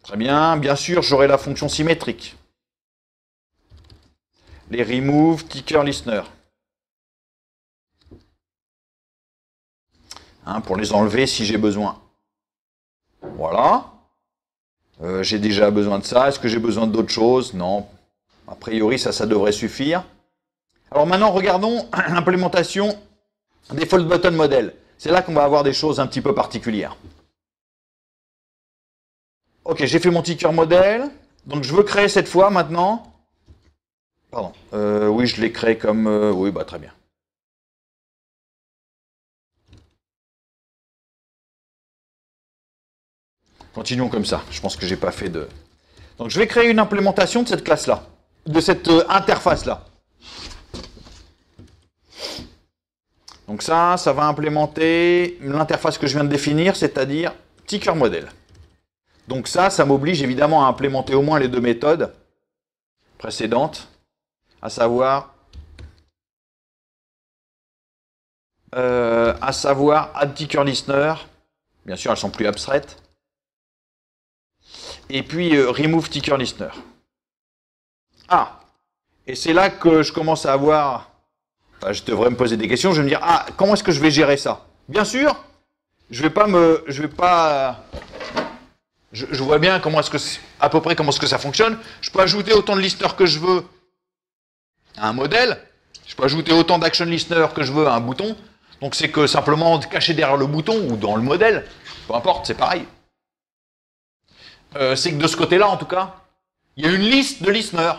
Très bien, bien sûr, j'aurai la fonction symétrique. Les remove ticker listener. Pour les enlever si j'ai besoin. Voilà. J'ai déjà besoin de ça. Est-ce que j'ai besoin d'autre chose? Non. A priori, ça devrait suffire. Alors maintenant, regardons l'implémentation default button model. C'est là qu'on va avoir des choses un petit peu particulières. Ok, j'ai fait mon ticker modèle. Donc je veux créer cette fois maintenant. Pardon. Oui, je l'ai créé comme... oui, bah très bien. Continuons comme ça. Je pense que j'ai pas fait de... Donc je vais créer une implémentation de cette classe-là. De cette interface-là. Donc ça va implémenter l'interface que je viens de définir, c'est-à-dire ticker model. Donc ça m'oblige évidemment à implémenter au moins les deux méthodes précédentes, à savoir add ticker listener, bien sûr elles sont plus abstraites, et puis remove ticker listener. Ah, et c'est là que je commence à avoir, enfin, je devrais me poser des questions, je vais me dire, ah, comment est-ce que je vais gérer ça? Bien sûr, je vois bien à peu près comment est-ce que ça fonctionne. Je peux ajouter autant de listeners que je veux à un modèle. Je peux ajouter autant d'action listeners que je veux à un bouton. Donc c'est que simplement caché derrière le bouton ou dans le modèle, peu importe, c'est pareil. C'est que de ce côté-là, en tout cas, il y a une liste de listeners.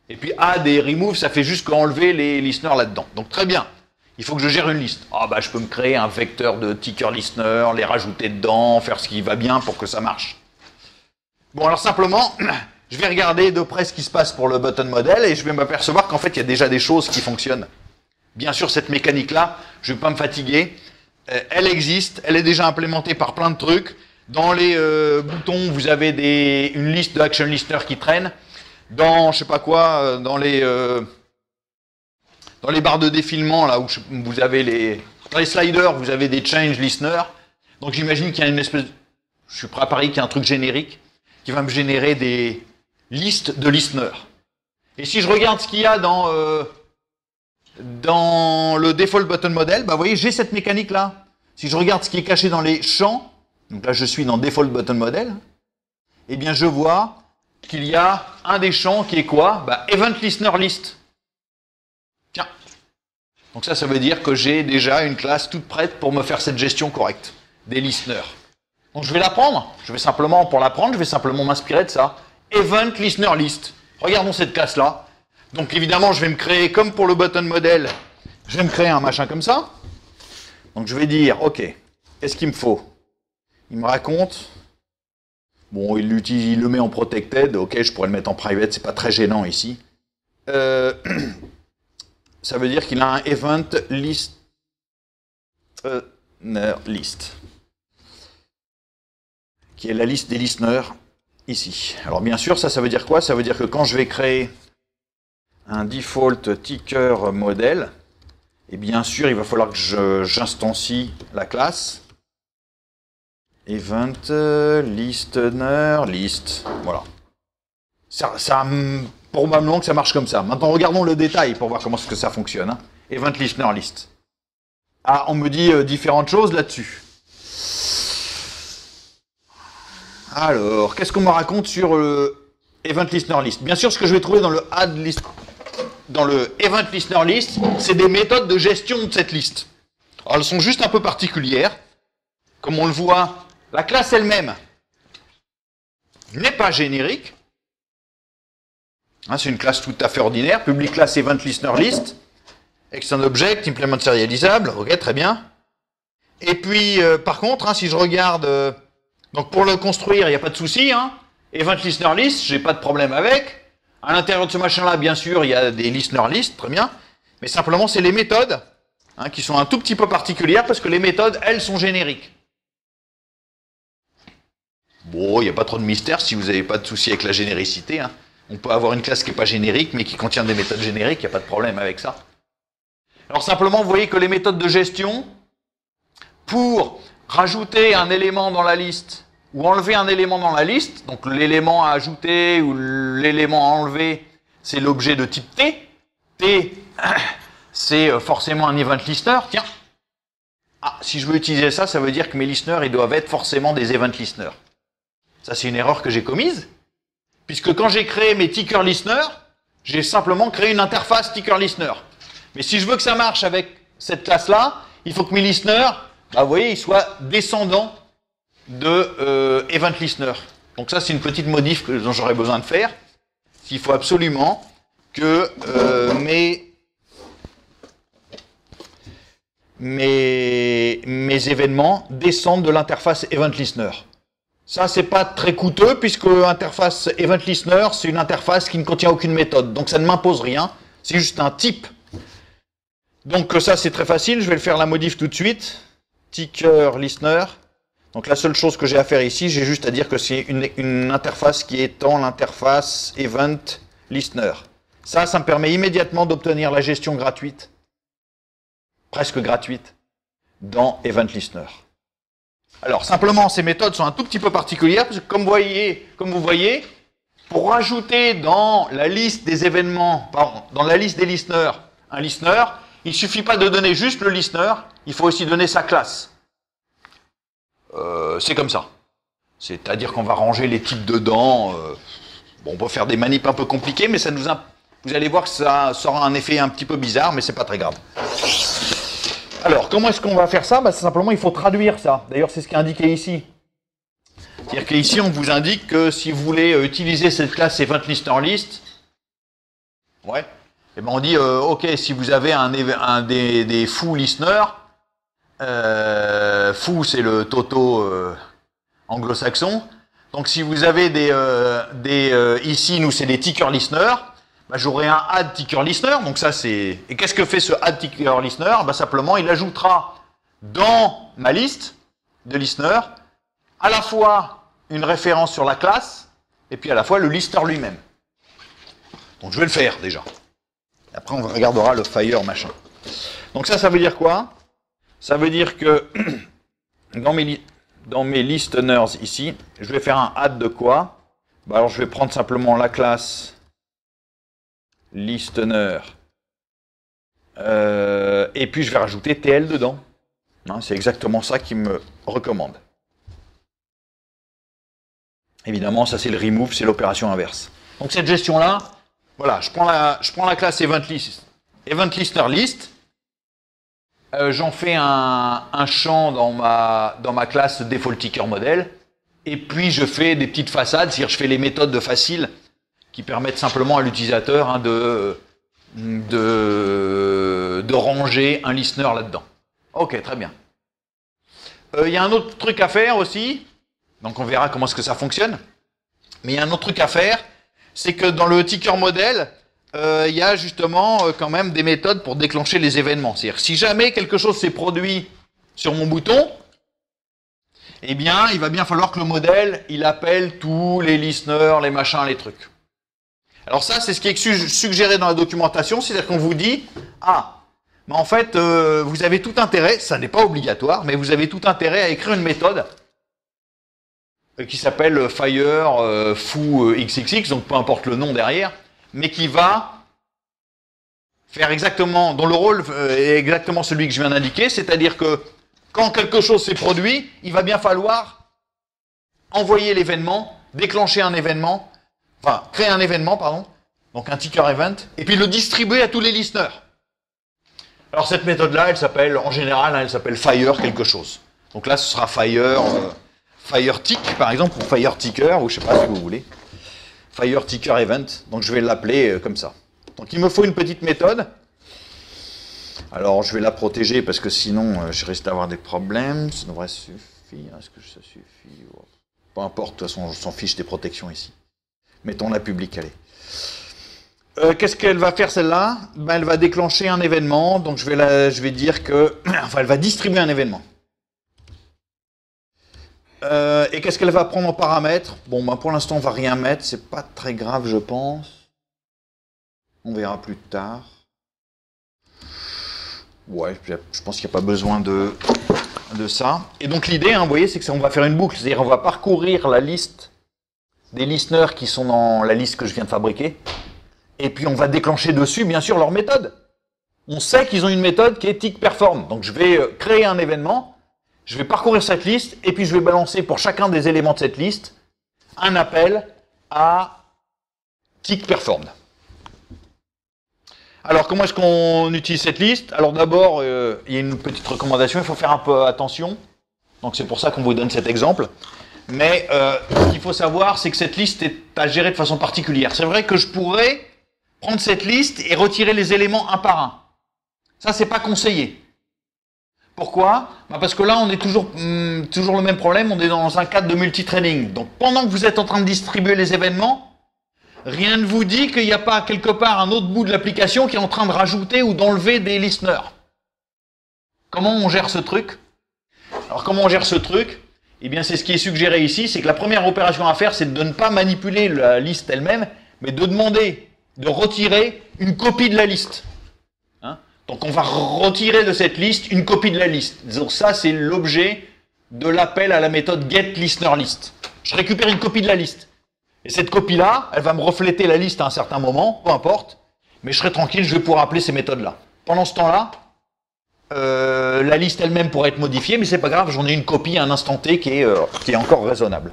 Et puis add et remove, ça fait juste qu'enlever les listeners là-dedans. Donc très bien. Il faut que je gère une liste. Ah bah je peux me créer un vecteur de ticker listener, les rajouter dedans, faire ce qui va bien pour que ça marche. Bon alors simplement, je vais regarder de près ce qui se passe pour le button model et je vais m'apercevoir qu'en fait il y a déjà des choses qui fonctionnent. Bien sûr cette mécanique-là, je ne vais pas me fatiguer. Elle existe, elle est déjà implémentée par plein de trucs. Dans les boutons, vous avez une liste de action listener qui traîne. Dans je sais pas quoi, dans les barres de défilement, là où vous avez dans les sliders, vous avez des change listeners. Donc j'imagine qu'il y a une espèce, je suis prêt à parier qu'il y a un truc générique qui va me générer des listes de listeners. Et si je regarde ce qu'il y a dans le default button model, bah vous voyez, j'ai cette mécanique là. Si je regarde ce qui est caché dans les champs, donc là je suis dans default button model, eh bien je vois qu'il y a un des champs qui est quoi? Bah, event listener list. Tiens. Donc ça veut dire que j'ai déjà une classe toute prête pour me faire cette gestion correcte des listeners. Donc je vais la prendre. Pour la prendre, je vais simplement m'inspirer de ça. Event listener list. Regardons cette classe-là. Donc évidemment, je vais me créer, comme pour le button model, je vais me créer un machin comme ça. Donc je vais dire, ok, qu'est-ce qu'il me faut? Il me raconte. Bon, il le met en protected. Ok, je pourrais le mettre en private, c'est pas très gênant ici. Ça veut dire qu'il a un event list. List. Qui est la liste des listeners ici. Alors bien sûr, ça veut dire quoi? Ça veut dire que quand je vais créer un default ticker model, et bien sûr, il va falloir que j'instancie la classe event listener list. Voilà. Probablement que ça marche comme ça. Maintenant, regardons le détail pour voir comment est-ce que ça fonctionne. Hein. Event listener list. Ah, on me dit différentes choses là-dessus. Alors, qu'est-ce qu'on me raconte sur event listener list? Bien sûr, ce que je vais trouver dans le add list, dans le event listener list, c'est des méthodes de gestion de cette liste. Alors, elles sont juste un peu particulières. Comme on le voit, la classe elle-même n'est pas générique. Hein, c'est une classe tout à fait ordinaire. Public class event listener list. Extend object, implement serializable. Ok, très bien. Et puis, par contre, hein, si je regarde... donc pour le construire, il n'y a pas de souci. Hein. Event listener list, j'ai pas de problème avec. À l'intérieur de ce machin-là, bien sûr, il y a des listener list, très bien. Mais simplement, c'est les méthodes hein, qui sont un tout petit peu particulières parce que les méthodes, elles, sont génériques. Bon, il n'y a pas trop de mystère si vous n'avez pas de souci avec la généricité. Hein. On peut avoir une classe qui n'est pas générique, mais qui contient des méthodes génériques, il n'y a pas de problème avec ça. Alors simplement, vous voyez que les méthodes de gestion, pour rajouter un élément dans la liste, ou enlever un élément dans la liste, donc l'élément à ajouter ou l'élément à enlever, c'est l'objet de type T. T, c'est forcément un event listener. Tiens, ah, si je veux utiliser ça, ça veut dire que mes listeners, ils doivent être forcément des event listeners. Ça, c'est une erreur que j'ai commise, puisque quand j'ai créé mes ticker listeners, j'ai simplement créé une interface ticker listener. Mais si je veux que ça marche avec cette classe-là, il faut que mes listeners, bah, vous voyez, ils soient descendants de event listener. Donc ça, c'est une petite modif dont j'aurais besoin de faire. Il faut absolument que mes événements descendent de l'interface event listener. Ça, c'est pas très coûteux puisque l'interface event listener, c'est une interface qui ne contient aucune méthode. Donc ça ne m'impose rien. C'est juste un type. Donc ça, c'est très facile. Je vais le faire la modif tout de suite. Ticker listener. Donc la seule chose que j'ai à faire ici, j'ai juste à dire que c'est une interface qui étend l'interface event listener. Ça me permet immédiatement d'obtenir la gestion gratuite, presque gratuite, dans event listener. Alors simplement, ces méthodes sont un tout petit peu particulières, parce que comme vous voyez, pour rajouter dans la liste des événements, pardon, dans la liste des listeners, un listener, il ne suffit pas de donner juste le listener, il faut aussi donner sa classe. C'est comme ça. C'est-à-dire qu'on va ranger les types dedans. Bon, on peut faire des manips un peu compliquées, mais vous allez voir que ça aura un effet un petit peu bizarre, mais c'est pas très grave. Alors, comment est-ce qu'on va faire ça? Simplement, il faut traduire ça. D'ailleurs, c'est ce qui est indiqué ici. C'est-à-dire qu'ici, on vous indique que si vous voulez utiliser cette classe event listener list, ouais, et ben on dit, ok, si vous avez des foo listeners, foo, c'est le toto anglo-saxon. Donc, si vous avez ici, nous, c'est des ticker listeners, j'aurai un add ticker listener. Donc, ça, c'est. Et qu'est-ce que fait ce add ticker listener? Simplement, il ajoutera dans ma liste de listeners à la fois une référence sur la classe et puis à la fois le listener lui-même. Donc, je vais le faire déjà. Après, on regardera le fire machin. Donc, ça veut dire quoi? Ça veut dire que dans mes listeners ici, je vais faire un add de quoi? Alors je vais prendre simplement la classe listener et puis je vais rajouter TL dedans. Hein, c'est exactement ça qu'il me recommande. Évidemment, ça c'est le remove, c'est l'opération inverse. Donc cette gestion-là, voilà, je prends la classe event listener list. J'en fais un champ dans ma classe default ticker model, et puis je fais des petites façades, c'est-à-dire je fais les méthodes de facile qui permettent simplement à l'utilisateur hein, de ranger un listener là-dedans. Ok, très bien. Il y a un autre truc à faire aussi, donc on verra comment est-ce que ça fonctionne, mais il y a un autre truc à faire, c'est que dans le ticker model, il y a justement quand même des méthodes pour déclencher les événements. C'est-à-dire si jamais quelque chose s'est produit sur mon bouton, eh bien, il va bien falloir que le modèle, il appelle tous les listeners, les machins, les trucs. Alors ça, c'est ce qui est suggéré dans la documentation, c'est-à-dire qu'on vous dit, mais en fait, vous avez tout intérêt, ça n'est pas obligatoire, mais vous avez tout intérêt à écrire une méthode qui s'appelle fire foo xxx, donc peu importe le nom derrière, mais qui va faire exactement, dont le rôle est exactement celui que je viens d'indiquer, c'est-à-dire que quand quelque chose s'est produit, il va bien falloir envoyer l'événement, déclencher un événement, enfin, créer un événement, pardon, donc un ticker event, et puis le distribuer à tous les listeners. Alors cette méthode-là, elle s'appelle, en général, elle s'appelle fire quelque chose. Donc là, ce sera fire tick, par exemple, ou fire ticker, ou je sais pas si vous voulez. Fire ticker event, donc je vais l'appeler comme ça. Donc il me faut une petite méthode. Alors je vais la protéger parce que sinon je risque d'avoir des problèmes. Ça devrait suffire. Est-ce que ça suffit? Peu importe, de toute façon on s'en fiche des protections ici. Mettons-la publique, allez. Qu'est-ce qu'elle va faire celle-là? Ben, elle va déclencher un événement, donc je vais dire que... Enfin, elle va distribuer un événement. Et qu'est-ce qu'elle va prendre en paramètres? Bon, ben, pour l'instant, on va rien mettre, c'est pas très grave, je pense. On verra plus tard. Ouais, je pense qu'il n'y a pas besoin de ça. Et donc l'idée, hein, vous voyez, c'est que on va faire une boucle, c'est-à-dire on va parcourir la liste des listeners qui sont dans la liste que je viens de fabriquer, et puis on va déclencher dessus, bien sûr, leur méthode. On sait qu'ils ont une méthode qui est tickPerform. Donc je vais créer un événement, je vais parcourir cette liste, et puis je vais balancer pour chacun des éléments de cette liste un appel à tickPerformed. Alors, comment est-ce qu'on utilise cette liste? Alors d'abord, il y a une petite recommandation, il faut faire un peu attention. Donc c'est pour ça qu'on vous donne cet exemple. Mais ce qu'il faut savoir, c'est que cette liste est à gérer de façon particulière. C'est vrai que je pourrais prendre cette liste et retirer les éléments un par un. Ça, c'est pas conseillé. Pourquoi? Parce que là, on est toujours le même problème, on est dans un cadre de multithreading. Donc pendant que vous êtes en train de distribuer les événements, rien ne vous dit qu'il n'y a pas quelque part un autre bout de l'application qui est en train de rajouter ou d'enlever des listeners. Comment on gère ce truc? Alors comment on gère ce truc? Eh bien c'est ce qui est suggéré ici, c'est que la première opération à faire, c'est de ne pas manipuler la liste elle-même, mais de demander de retirer une copie de la liste. Hein? Donc on va retirer de cette liste une copie de la liste. Donc ça c'est l'objet de l'appel à la méthode getListenerList. Je récupère une copie de la liste. Et cette copie-là, elle va me refléter la liste à un certain moment, peu importe, mais je serai tranquille, je vais pouvoir appeler ces méthodes-là. Pendant ce temps-là, la liste elle-même pourrait être modifiée, mais c'est pas grave, j'en ai une copie à un instant T qui est encore raisonnable.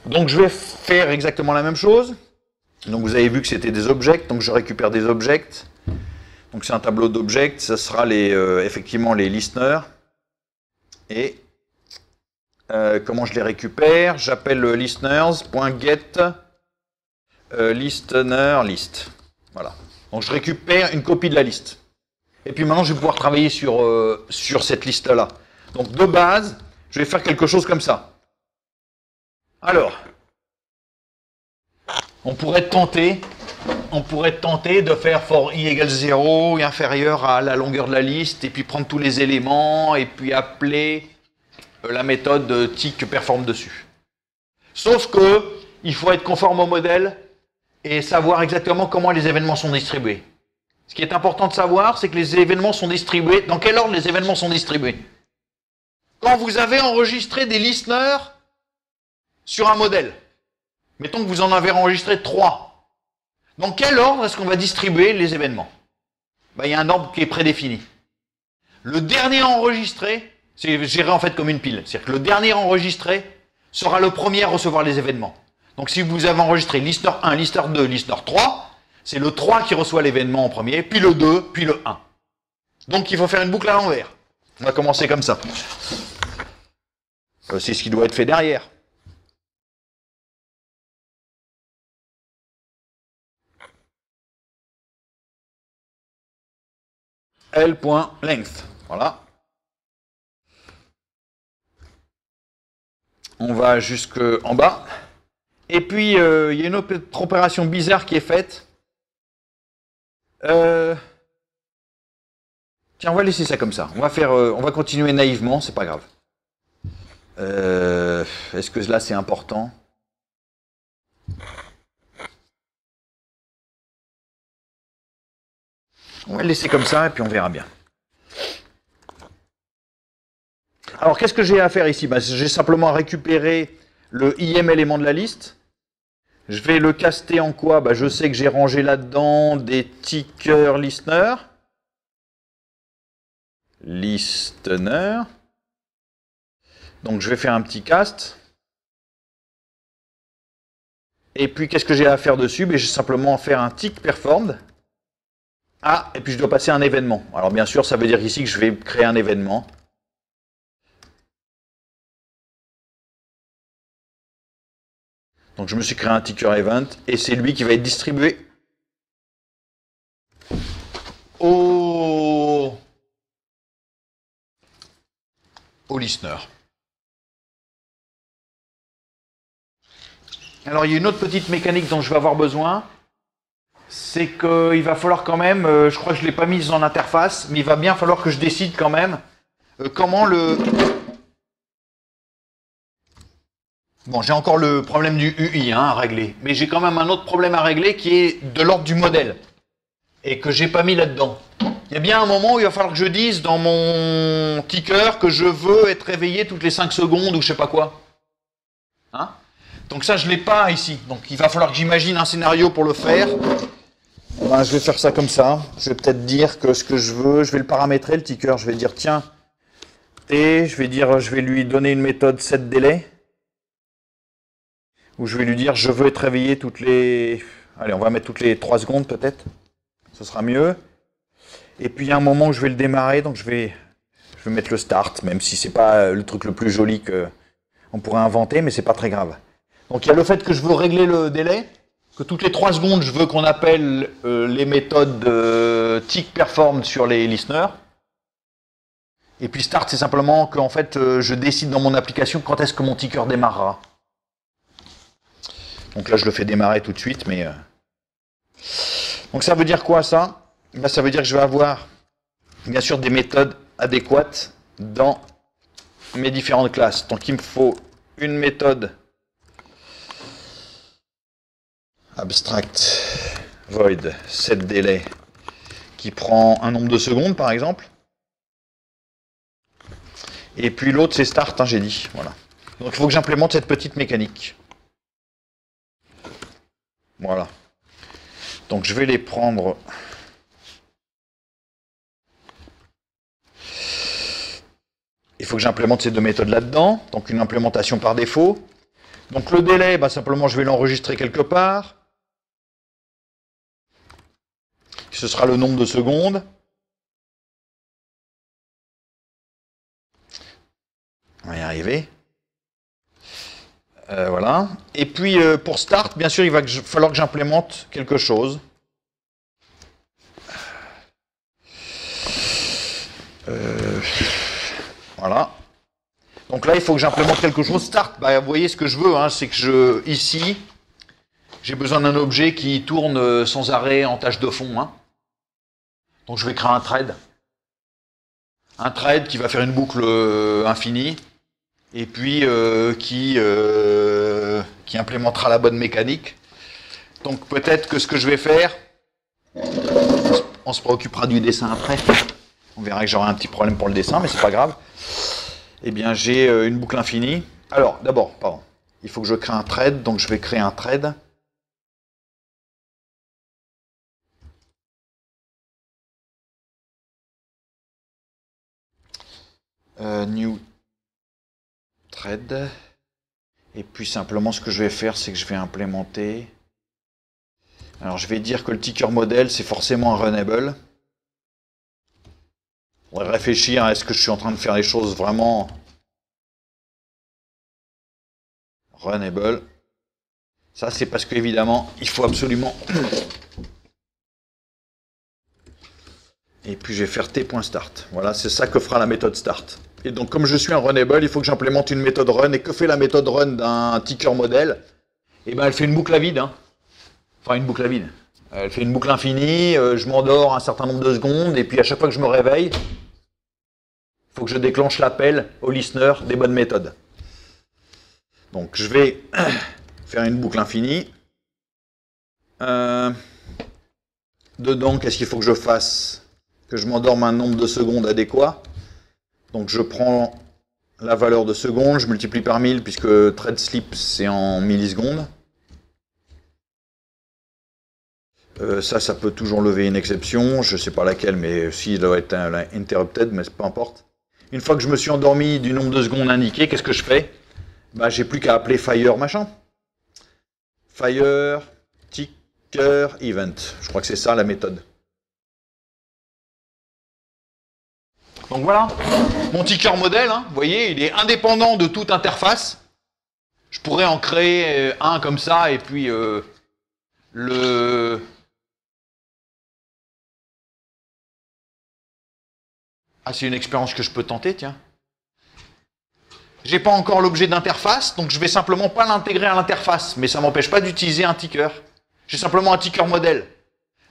Donc je vais faire exactement la même chose. Donc vous avez vu que c'était des objects, donc je récupère des objects. Donc c'est un tableau d'objects, ça sera effectivement les listeners. Et comment je les récupère? J'appelle listeners.get listenerList. Voilà. Donc je récupère une copie de la liste. Et puis maintenant je vais pouvoir travailler sur cette liste-là. Donc de base, je vais faire quelque chose comme ça. Alors, on pourrait tenter de faire for i égale 0 et inférieur à la longueur de la liste, et puis prendre tous les éléments, et puis appeler la méthode tickPerform dessus. Sauf que il faut être conforme au modèle et savoir exactement comment les événements sont distribués. Ce qui est important de savoir, c'est que les événements sont distribués. Dans quel ordre les événements sont distribués? Quand vous avez enregistré des listeners sur un modèle, mettons que vous en avez enregistré 3. Dans quel ordre est-ce qu'on va distribuer les événements? Il y a un ordre qui est prédéfini. Le dernier enregistré, c'est géré en fait comme une pile. C'est-à-dire que le dernier enregistré sera le premier à recevoir les événements. Donc si vous avez enregistré listener 1, listener 2, listener 3, c'est le 3 qui reçoit l'événement en premier, puis le 2, puis le 1. Donc il faut faire une boucle à l'envers. On va commencer comme ça. C'est ce qui doit être fait derrière. L.length. Voilà. On va jusqu'en bas. Et puis, il y a une autre opération bizarre qui est faite. Tiens, on va laisser ça comme ça. On va continuer naïvement, c'est pas grave. Est-ce que là, c'est important? On va le laisser comme ça, et puis on verra bien. Alors, qu'est-ce que j'ai à faire ici? J'ai simplement à récupérer le IM élément de la liste. Je vais le caster en quoi? Je sais que j'ai rangé là-dedans des ticker listener. Listener. Donc, je vais faire un petit cast. Et puis, qu'est-ce que j'ai à faire dessus? Je vais simplement faire un tickPerformed. Ah, et puis je dois passer un événement. Alors, bien sûr, ça veut dire ici que je vais créer un événement. Donc je me suis créé un ticker event et c'est lui qui va être distribué au listener. Alors il y a une autre petite mécanique dont je vais avoir besoin, c'est qu'il va falloir quand même, je crois que je ne l'ai pas mise en interface, mais il va bien falloir que je décide quand même comment le... Bon, j'ai encore le problème du UI à régler, mais j'ai quand même un autre problème à régler qui est de l'ordre du modèle, et que j'ai pas mis là-dedans. Il y a bien un moment où il va falloir que je dise dans mon ticker que je veux être réveillé toutes les 5 secondes ou je sais pas quoi. Hein? Donc ça, je ne l'ai pas ici. Donc il va falloir que j'imagine un scénario pour le faire. Ben, je vais faire ça comme ça. Je vais peut-être dire que ce que je veux, je vais le paramétrer, le ticker. Je vais dire, tiens, T, je vais lui donner une méthode setDélai. Où je vais lui dire, je veux être réveillé toutes les... Allez, on va mettre toutes les 3 secondes peut-être. Ce sera mieux. Et puis il y a un moment où je vais le démarrer, donc je vais mettre le start, même si c'est pas le truc le plus joli qu'on pourrait inventer, mais c'est pas très grave. Donc il y a le fait que je veux régler le délai, que toutes les 3 secondes, je veux qu'on appelle les méthodes tick perform sur les listeners. Et puis start, c'est simplement que en fait, je décide dans mon application quand est-ce que mon ticker démarrera. Donc là, je le fais démarrer tout de suite, mais... Donc ça veut dire quoi, ça? Ben, ça veut dire que je vais avoir, bien sûr, des méthodes adéquates dans mes différentes classes. Donc il me faut une méthode abstract void setDélai qui prend un nombre de secondes, par exemple. Et puis l'autre, c'est start, j'ai dit. Voilà. Donc il faut que j'implémente cette petite mécanique. Voilà. Donc je vais les prendre... Il faut que j'implémente ces deux méthodes là-dedans. Donc une implémentation par défaut. Donc le délai, simplement je vais l'enregistrer quelque part. Ce sera le nombre de secondes. On va y arriver. Voilà. Et puis pour start, bien sûr, il va falloir que j'implémente quelque chose. Voilà. Donc là, il faut que j'implémente quelque chose. Start, vous voyez ce que je veux, c'est que ici, j'ai besoin d'un objet qui tourne sans arrêt en tâche de fond. Donc je vais créer un thread. Un thread qui va faire une boucle infinie. Et puis qui implémentera la bonne mécanique. Donc peut-être que ce que je vais faire, on se préoccupera du dessin après. On verra que j'aurai un petit problème pour le dessin, mais c'est pas grave. Eh bien, j'ai une boucle infinie. Alors, d'abord, pardon, il faut que je crée un thread, donc je vais créer un thread. New thread. Et puis simplement, ce que je vais faire, c'est que je vais implémenter. Alors, je vais dire que le ticker model, c'est forcément un runnable. On va réfléchir à est-ce que je suis en train de faire les choses vraiment runnable. Ça, c'est parce qu'évidemment, il faut absolument... Et puis, je vais faire t.start. Voilà, c'est ça que fera la méthode start. Et donc, comme je suis un runnable, il faut que j'implémente une méthode run. Et que fait la méthode run d'un ticker model? Eh bien, elle fait une boucle à vide. Enfin, une boucle à vide. Elle fait une boucle infinie, je m'endors un certain nombre de secondes, et puis à chaque fois que je me réveille, il faut que je déclenche l'appel au listener des bonnes méthodes. Donc je vais faire une boucle infinie. Dedans, qu'est-ce qu'il faut que je fasse? Que je m'endorme un nombre de secondes adéquat. Donc je prends la valeur de secondes, je multiplie par 1000 puisque thread sleep c'est en millisecondes. Ça peut toujours lever une exception, je ne sais pas laquelle, mais si, il doit être interrupted, mais peu importe. Une fois que je me suis endormi du nombre de secondes indiqué, qu'est-ce que je fais? J'ai plus qu'à appeler fire machin. Fire ticker event. Je crois que c'est ça la méthode. Donc voilà, mon ticker modèle, vous voyez, il est indépendant de toute interface. Je pourrais en créer un comme ça, et puis Ah, c'est une expérience que je peux tenter, tiens. J'ai pas encore l'objet d'interface, donc je vais simplement pas l'intégrer à l'interface, mais ça m'empêche pas d'utiliser un ticker. J'ai simplement un ticker modèle.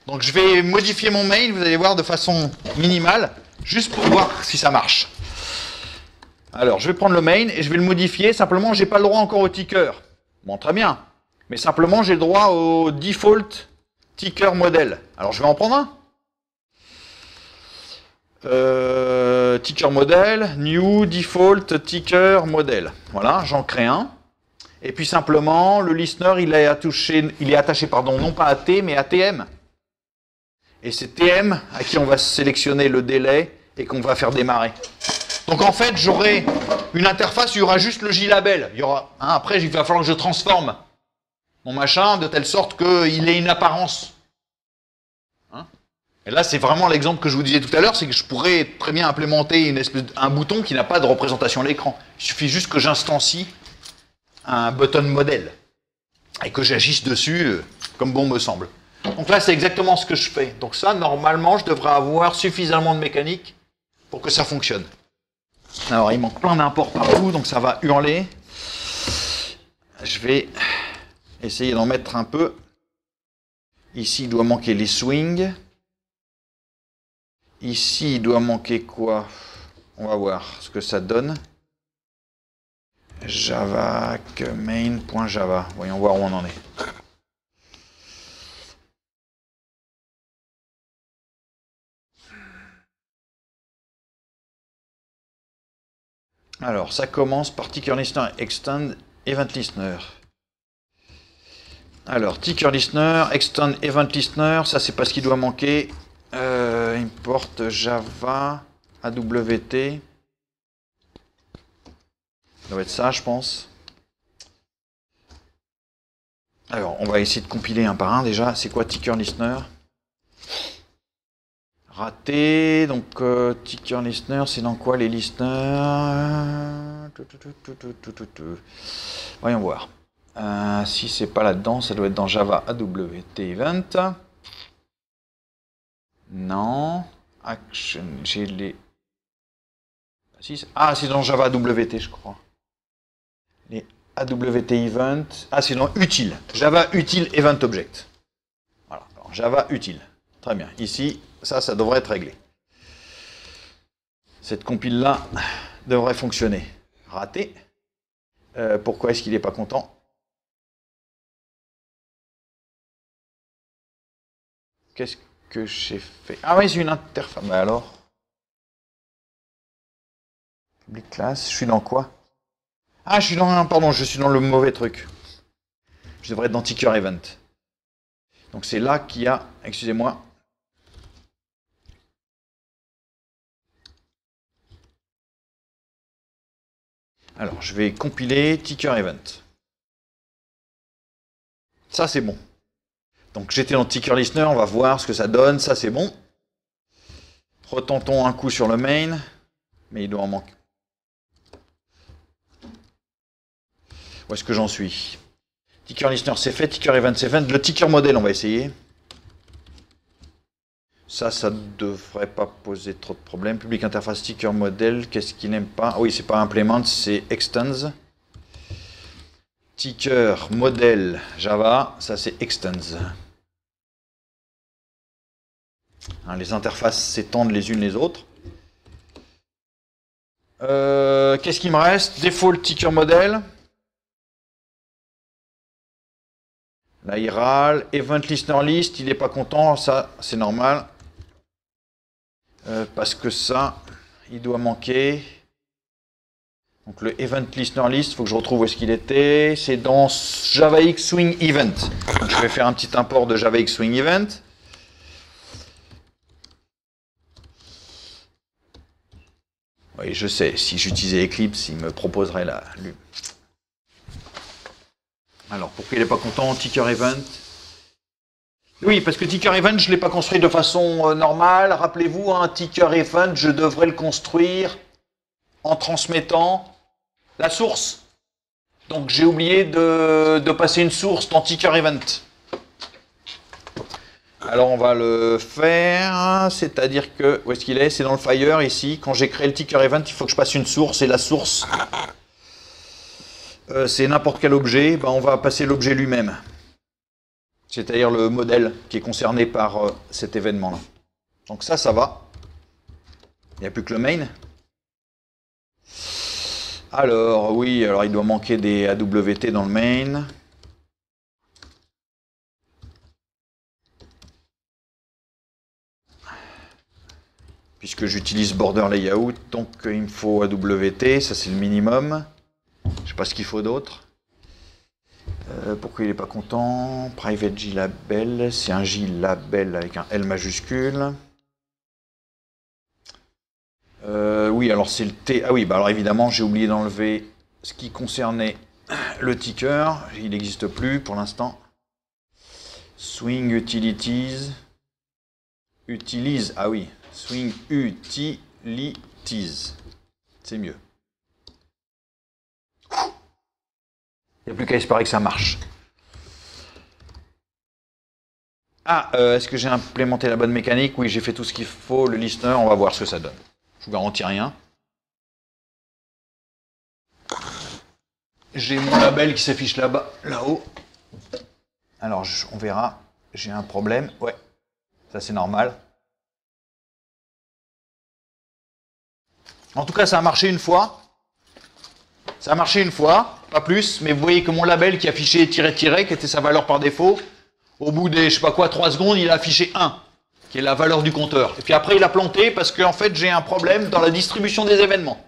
Donc je vais modifier mon main, vous allez voir, de façon minimale, juste pour voir si ça marche. Alors, je vais prendre le main et je vais le modifier. Simplement, j'ai pas le droit encore au ticker. Bon, très bien. Mais simplement, j'ai le droit au default ticker model. Alors, je vais en prendre un. Ticker model, new default ticker model. Voilà, j'en crée un. Et puis simplement, le listener, il est attaché, pardon, non pas à T, mais à TM. Et c'est TM à qui on va sélectionner le délai et qu'on va faire démarrer. Donc en fait, j'aurai une interface, il y aura juste le J-label. Il y aura, après, il va falloir que je transforme mon machin de telle sorte qu'il ait une apparence. Et là, c'est vraiment l'exemple que je vous disais tout à l'heure, c'est que je pourrais très bien implémenter un bouton qui n'a pas de représentation à l'écran. Il suffit juste que j'instancie un button model et que j'agisse dessus comme bon me semble. Donc là, c'est exactement ce que je fais. Donc ça, normalement, je devrais avoir suffisamment de mécanique pour que ça fonctionne. Alors, il manque plein d'imports partout, donc ça va hurler. Je vais essayer d'en mettre un peu. Ici, il doit manquer les swings. Ici, il doit manquer quoi? On va voir ce que ça donne. Java main.java. Voyons voir où on en est. Alors, ça commence par ticker listener extend event listener. Alors, ticker listener, extend event listener, ça c'est pas ce qui doit manquer. Import Java AWT. Ça doit être ça, je pense. Alors, on va essayer de compiler un par un déjà. C'est quoi ticker listener? Raté. Donc, ticker listener, c'est dans quoi les listeners? Voyons voir. Si c'est pas là-dedans, ça doit être dans Java AWT Event. Non. Action, j'ai les... Ah, c'est dans Java AWT, je crois. Les AWT Event. Ah, c'est dans Utile. Java Utile Event Object. Voilà. Alors, Java Utile. Très bien. Ici, ça devrait être réglé. Cette compile-là devrait fonctionner. Raté. Pourquoi est-ce qu'il n'est pas content? Qu'est-ce que j'ai fait? Ah oui, c'est une interface. Mais alors? Public class, je suis dans quoi? Ah, je suis dans... Pardon, je suis dans le mauvais truc. Je devrais être dans ticker event. Donc c'est là qu'il y a... Excusez-moi. Alors, je vais compiler ticker event. Ça, c'est bon. Donc j'étais dans ticker listener, on va voir ce que ça donne. Ça, c'est bon. Retentons un coup sur le main. Mais il doit en manquer. Où est-ce que j'en suis? Ticker listener, c'est fait. Ticker event, c'est fait. Le ticker model, on va essayer. Ça ne devrait pas poser trop de problèmes. Public interface ticker model, qu'est-ce qu'il n'aime pas? Ah oui, c'est pas implement, c'est extends. Ticker model Java, ça c'est extends. Hein, les interfaces s'étendent les unes les autres. Qu'est-ce qui me reste? Default ticker model. Là, il râle. Event listener list, il n'est pas content, ça c'est normal. Parce que ça, il doit manquer. Donc le event listener list, il faut que je retrouve où est-ce qu'il était. C'est dans JavaX Swing Event. Donc, je vais faire un petit import de JavaX Swing Event. Oui, je sais, si j'utilisais Eclipse, il me proposerait la... Alors, pourquoi il n'est pas content? Ticker event. Oui, parce que ticker event, je ne l'ai pas construit de façon normale. Rappelez-vous, un ticker event, je devrais le construire en transmettant la source. Donc, j'ai oublié de passer une source dans ticker event. Alors, on va le faire, c'est-à-dire que, où est-ce qu'il est? C'est dans le Fire, ici. Quand j'ai créé le ticker event, il faut que je passe une source, et la source, c'est n'importe quel objet. Ben, on va passer l'objet lui-même. c'est-à-dire le modèle qui est concerné par cet événement-là. Donc ça va. Il n'y a plus que le main. Alors, oui, alors il doit manquer des AWT dans le main. Puisque j'utilise Border Layout, donc il me faut AWT, ça c'est le minimum. Je ne sais pas ce qu'il faut d'autre. Pourquoi il n'est pas content? Private JLabel, c'est un JLabel avec un L majuscule. Oui, alors c'est le T. Ah oui, bah alors évidemment, j'ai oublié d'enlever ce qui concernait le ticker. Il n'existe plus pour l'instant. Swing Utilities. Utilise, ah oui. Swing Utilities. C'est mieux. Il n'y a plus qu'à espérer que ça marche. Ah, est-ce que j'ai implémenté la bonne mécanique? Oui, j'ai fait tout ce qu'il faut. Le listener, on va voir ce que ça donne. Je vous garantis rien. J'ai mon label qui s'affiche là-bas, là-haut. Alors, on verra. J'ai un problème. Ouais, ça c'est normal. En tout cas, ça a marché une fois. Ça a marché une fois, pas plus. Mais vous voyez que mon label qui affichait tiré, qui était sa valeur par défaut, au bout des, je sais pas quoi, 3 secondes, il a affiché 1, qui est la valeur du compteur. Et puis après, il a planté parce qu'en fait, j'ai un problème dans la distribution des événements.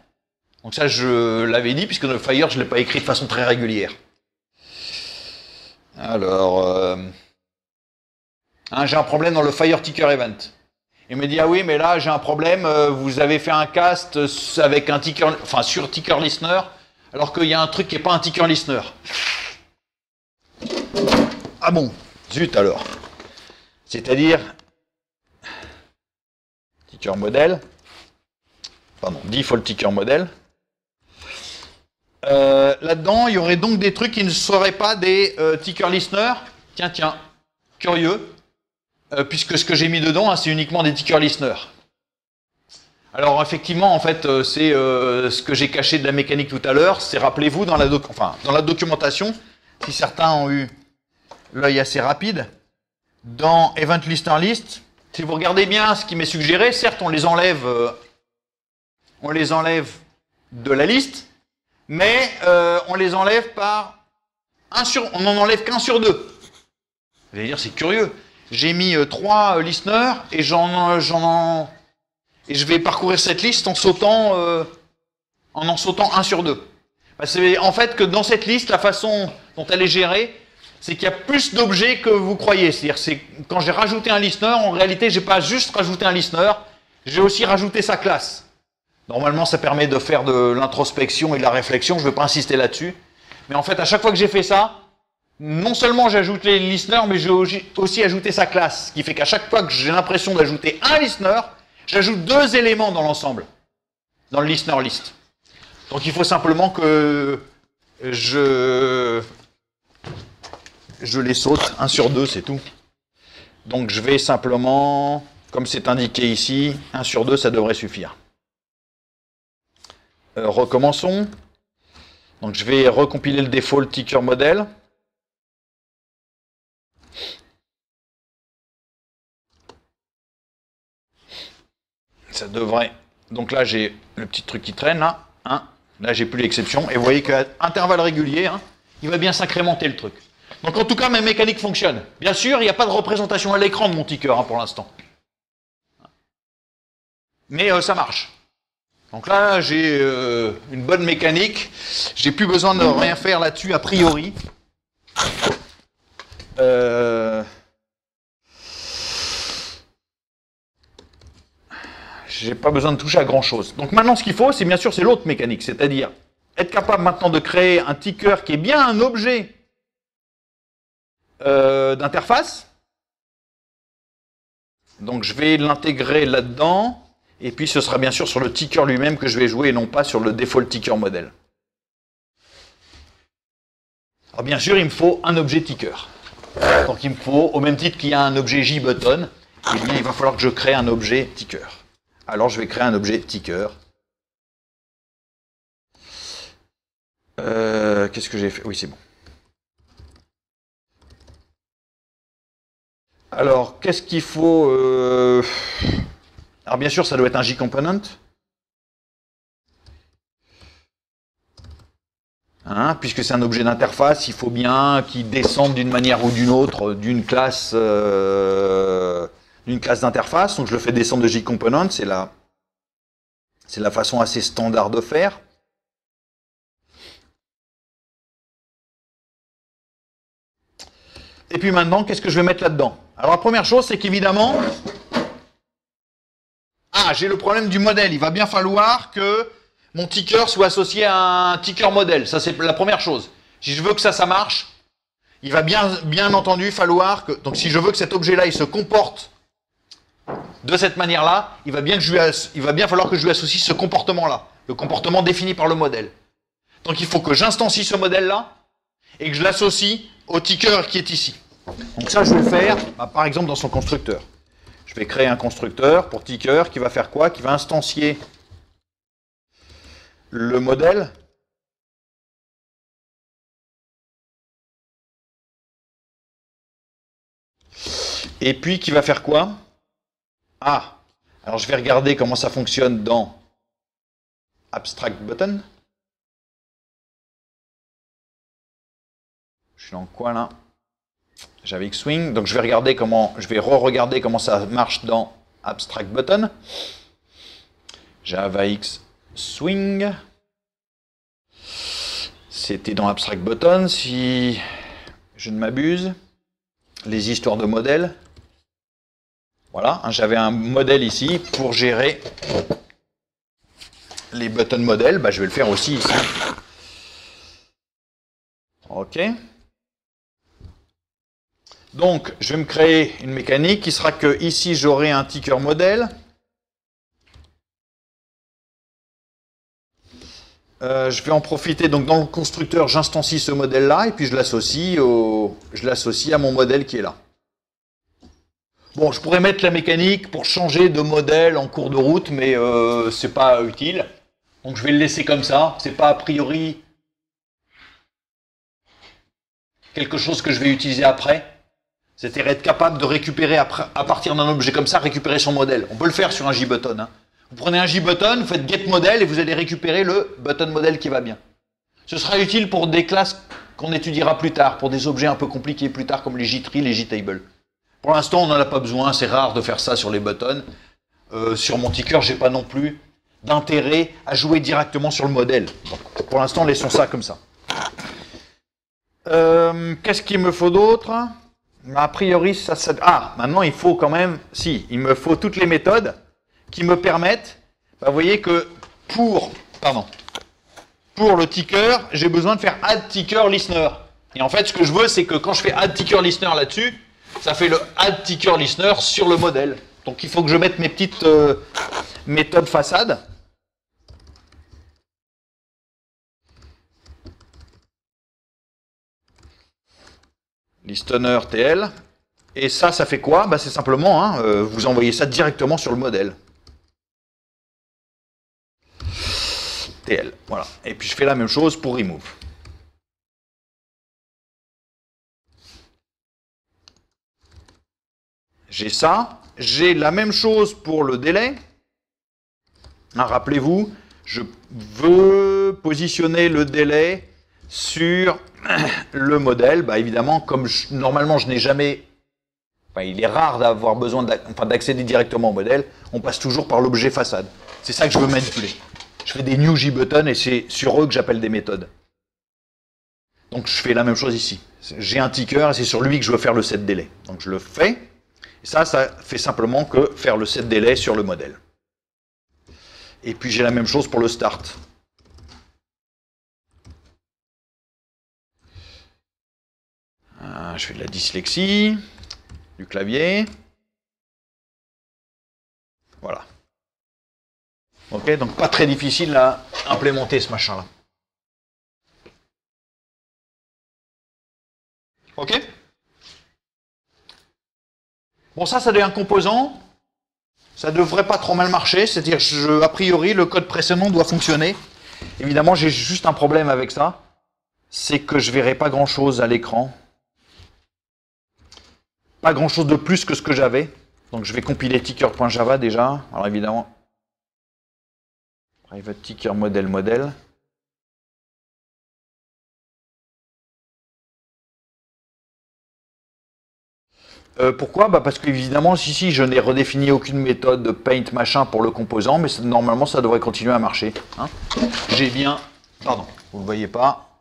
Donc ça, je l'avais dit, puisque dans le Fire, je ne l'ai pas écrit de façon très régulière. Alors, j'ai un problème dans le Fire Ticker Event. Il me dit, ah oui, mais là, j'ai un problème, vous avez fait un cast avec un ticker, enfin, sur Ticker Listener, alors qu'il y a un truc qui n'est pas un Ticker Listener. Ah bon, zut alors. C'est-à-dire, Ticker Model, pardon, Default Ticker Model. Là-dedans, il y aurait donc des trucs qui ne seraient pas des ticker listeners. Tiens, curieux, puisque ce que j'ai mis dedans, c'est uniquement des ticker listeners. Alors effectivement, en fait, c'est ce que j'ai caché de la mécanique tout à l'heure. C'est, rappelez-vous, dans la documentation, si certains ont eu l'œil assez rapide, dans Event Listener List, si vous regardez bien ce qui m'est suggéré, certes, on les enlève de la liste. Mais on les enlève par on n'en enlève qu'un sur 2. Vous allez dire, c'est curieux. J'ai mis 3 listeners et et je vais parcourir cette liste en sautant 1 sur 2. Bah, c'est en fait que dans cette liste, la façon dont elle est gérée, c'est qu'il y a plus d'objets que vous croyez. C'est-à-dire, c'est quand j'ai rajouté un listener, en réalité, j'ai pas juste rajouté un listener, j'ai aussi rajouté sa classe. Normalement, ça permet de faire de l'introspection et de la réflexion, je ne vais pas insister là-dessus. Mais en fait, à chaque fois que j'ai fait ça, non seulement j'ajoute les listeners, mais j'ai aussi ajouté sa classe. Ce qui fait qu'à chaque fois que j'ai l'impression d'ajouter un listener, j'ajoute 2 éléments dans l'ensemble, dans le listener list. Donc il faut simplement que je les saute, 1 sur 2, c'est tout. Donc je vais simplement, comme c'est indiqué ici, 1 sur 2, ça devrait suffire. Recommençons. Donc je vais recompiler le default ticker model. Ça devrait. Donc là j'ai le petit truc qui traîne là. Là j'ai plus l'exception. Et vous voyez qu'à intervalles réguliers, il va bien s'incrémenter le truc. Donc en tout cas ma mécanique fonctionne. Bien sûr, il n'y a pas de représentation à l'écran de mon ticker pour l'instant. Mais ça marche. Donc là, j'ai une bonne mécanique. J'ai plus besoin de rien faire là-dessus, a priori. J'ai pas besoin de toucher à grand-chose. Donc maintenant, ce qu'il faut, c'est bien sûr, c'est l'autre mécanique. C'est-à-dire être capable maintenant de créer un ticker qui est bien un objet d'interface. Donc je vais l'intégrer là-dedans. Et puis ce sera bien sûr sur le ticker lui-même que je vais jouer et non pas sur le default ticker model. Alors bien sûr, il me faut un objet ticker. Donc il me faut, au même titre qu'il y a un objet JButton, eh bien il va falloir que je crée un objet ticker. Alors je vais créer un objet ticker. Qu'est-ce que j'ai fait? Oui, c'est bon. Alors, qu'est-ce qu'il faut Alors, bien sûr, ça doit être un JComponent. Hein, puisque c'est un objet d'interface, il faut bien qu'il descende d'une manière ou d'une autre d'une classe d'interface. Donc, je le fais descendre de JComponent, c'est la façon assez standard de faire. Et puis maintenant, qu'est-ce que je vais mettre là-dedans? Alors la première chose, c'est qu'évidemment, j'ai le problème du modèle. Il va bien falloir que mon ticker soit associé à un ticker modèle. Ça, c'est la première chose. Si je veux que ça marche, il va bien entendu falloir que... Donc si je veux que cet objet-là, il se comporte de cette manière-là, il va bien falloir que je lui associe ce comportement-là. Le comportement défini par le modèle. Donc il faut que j'instancie ce modèle-là et que je l'associe au ticker qui est ici. Donc ça, je vais le faire, par exemple, dans son constructeur. Je vais créer un constructeur pour ticker qui va faire quoi? Qui va instancier le modèle. Et puis qui va faire quoi? Alors je vais regarder comment ça fonctionne dans AbstractButton. Je suis dans le coin là. J'avais Xwing, donc je vais re-regarder comment ça marche dans AbstractButton. Java X Swing. C'était dans AbstractButton, si je ne m'abuse. Les histoires de modèles. Voilà, j'avais un modèle ici pour gérer les button modèles. Je vais le faire aussi ici. Ok. Donc, je vais me créer une mécanique qui sera que ici, j'aurai un ticker modèle. Je vais en profiter, donc dans le constructeur, j'instancie ce modèle-là, et puis je l'associe à mon modèle qui est là. Bon, je pourrais mettre la mécanique pour changer de modèle en cours de route, mais c'est pas utile. Donc je vais le laisser comme ça, c'est pas a priori quelque chose que je vais utiliser après. C'est-à-dire être capable de récupérer, à partir d'un objet comme ça, récupérer son modèle. On peut le faire sur un JButton. Hein. Vous prenez un JButton, vous faites getModel et vous allez récupérer le button model qui va bien. Ce sera utile pour des classes qu'on étudiera plus tard, pour des objets un peu compliqués plus tard, comme les JTree, les JTable. Pour l'instant, on n'en a pas besoin, c'est rare de faire ça sur les buttons. Sur mon ticker, j'ai pas non plus d'intérêt à jouer directement sur le modèle. Donc, pour l'instant, laissons ça comme ça. Qu'est-ce qu'il me faut d'autre? A priori, maintenant il faut quand même, il me faut toutes les méthodes qui me permettent, vous voyez que pour le ticker, j'ai besoin de faire add ticker listener. Et en fait, ce que je veux, c'est que quand je fais add ticker listener là-dessus, ça fait le add ticker listener sur le modèle. Donc il faut que je mette mes petites méthodes façade. Listener TL. Et ça fait quoi? C'est simplement, vous envoyez ça directement sur le modèle. TL, voilà. Et puis je fais la même chose pour remove. J'ai ça. J'ai la même chose pour le délai. Rappelez-vous, je veux positionner le délai sur le modèle. Évidemment, comme normalement je n'ai jamais... il est rare d'avoir besoin d'accéder directement au modèle, on passe toujours par l'objet façade. C'est ça que je veux manipuler. Je fais des new JButton et c'est sur eux que j'appelle des méthodes. Donc je fais la même chose ici. J'ai un ticker et c'est sur lui que je veux faire le set délai. Donc je le fais. Et ça fait simplement que faire le set délai sur le modèle. Et puis j'ai la même chose pour le start. Je fais de la dyslexie, du clavier. Voilà. Ok, donc pas très difficile à implémenter ce machin-là. Ok? Bon, ça devient un composant. Ça devrait pas trop mal marcher. C'est-à-dire, a priori, le code précédent doit fonctionner. Évidemment, j'ai juste un problème avec ça. C'est que je verrai pas grand-chose à l'écran. pas grand chose de plus que ce que j'avais. Donc je vais compiler ticker.java déjà. Alors évidemment, private ticker modèle. Pourquoi? Parce qu'évidemment, ici, je n'ai redéfini aucune méthode de paint machin pour le composant, mais normalement, ça devrait continuer à marcher. Hein. J'ai bien, pardon, vous ne le voyez pas,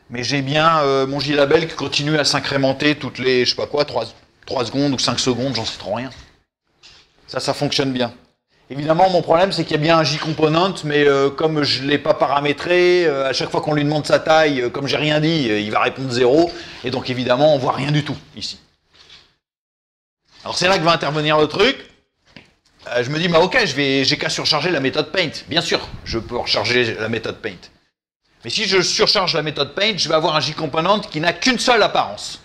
mais j'ai bien mon JLabel qui continue à s'incrémenter toutes les, je sais pas quoi, 3 secondes ou 5 secondes, j'en sais trop rien. Ça fonctionne bien. Évidemment, mon problème, c'est qu'il y a bien un JComponent, mais comme je ne l'ai pas paramétré, à chaque fois qu'on lui demande sa taille, comme j'ai rien dit, il va répondre 0, et donc évidemment, on voit rien du tout ici. Alors c'est là que va intervenir le truc. Je me dis, bah ok, j'ai qu'à surcharger la méthode paint. Bien sûr, je peux recharger la méthode paint. Mais si je surcharge la méthode paint, je vais avoir un JComponent qui n'a qu'une seule apparence.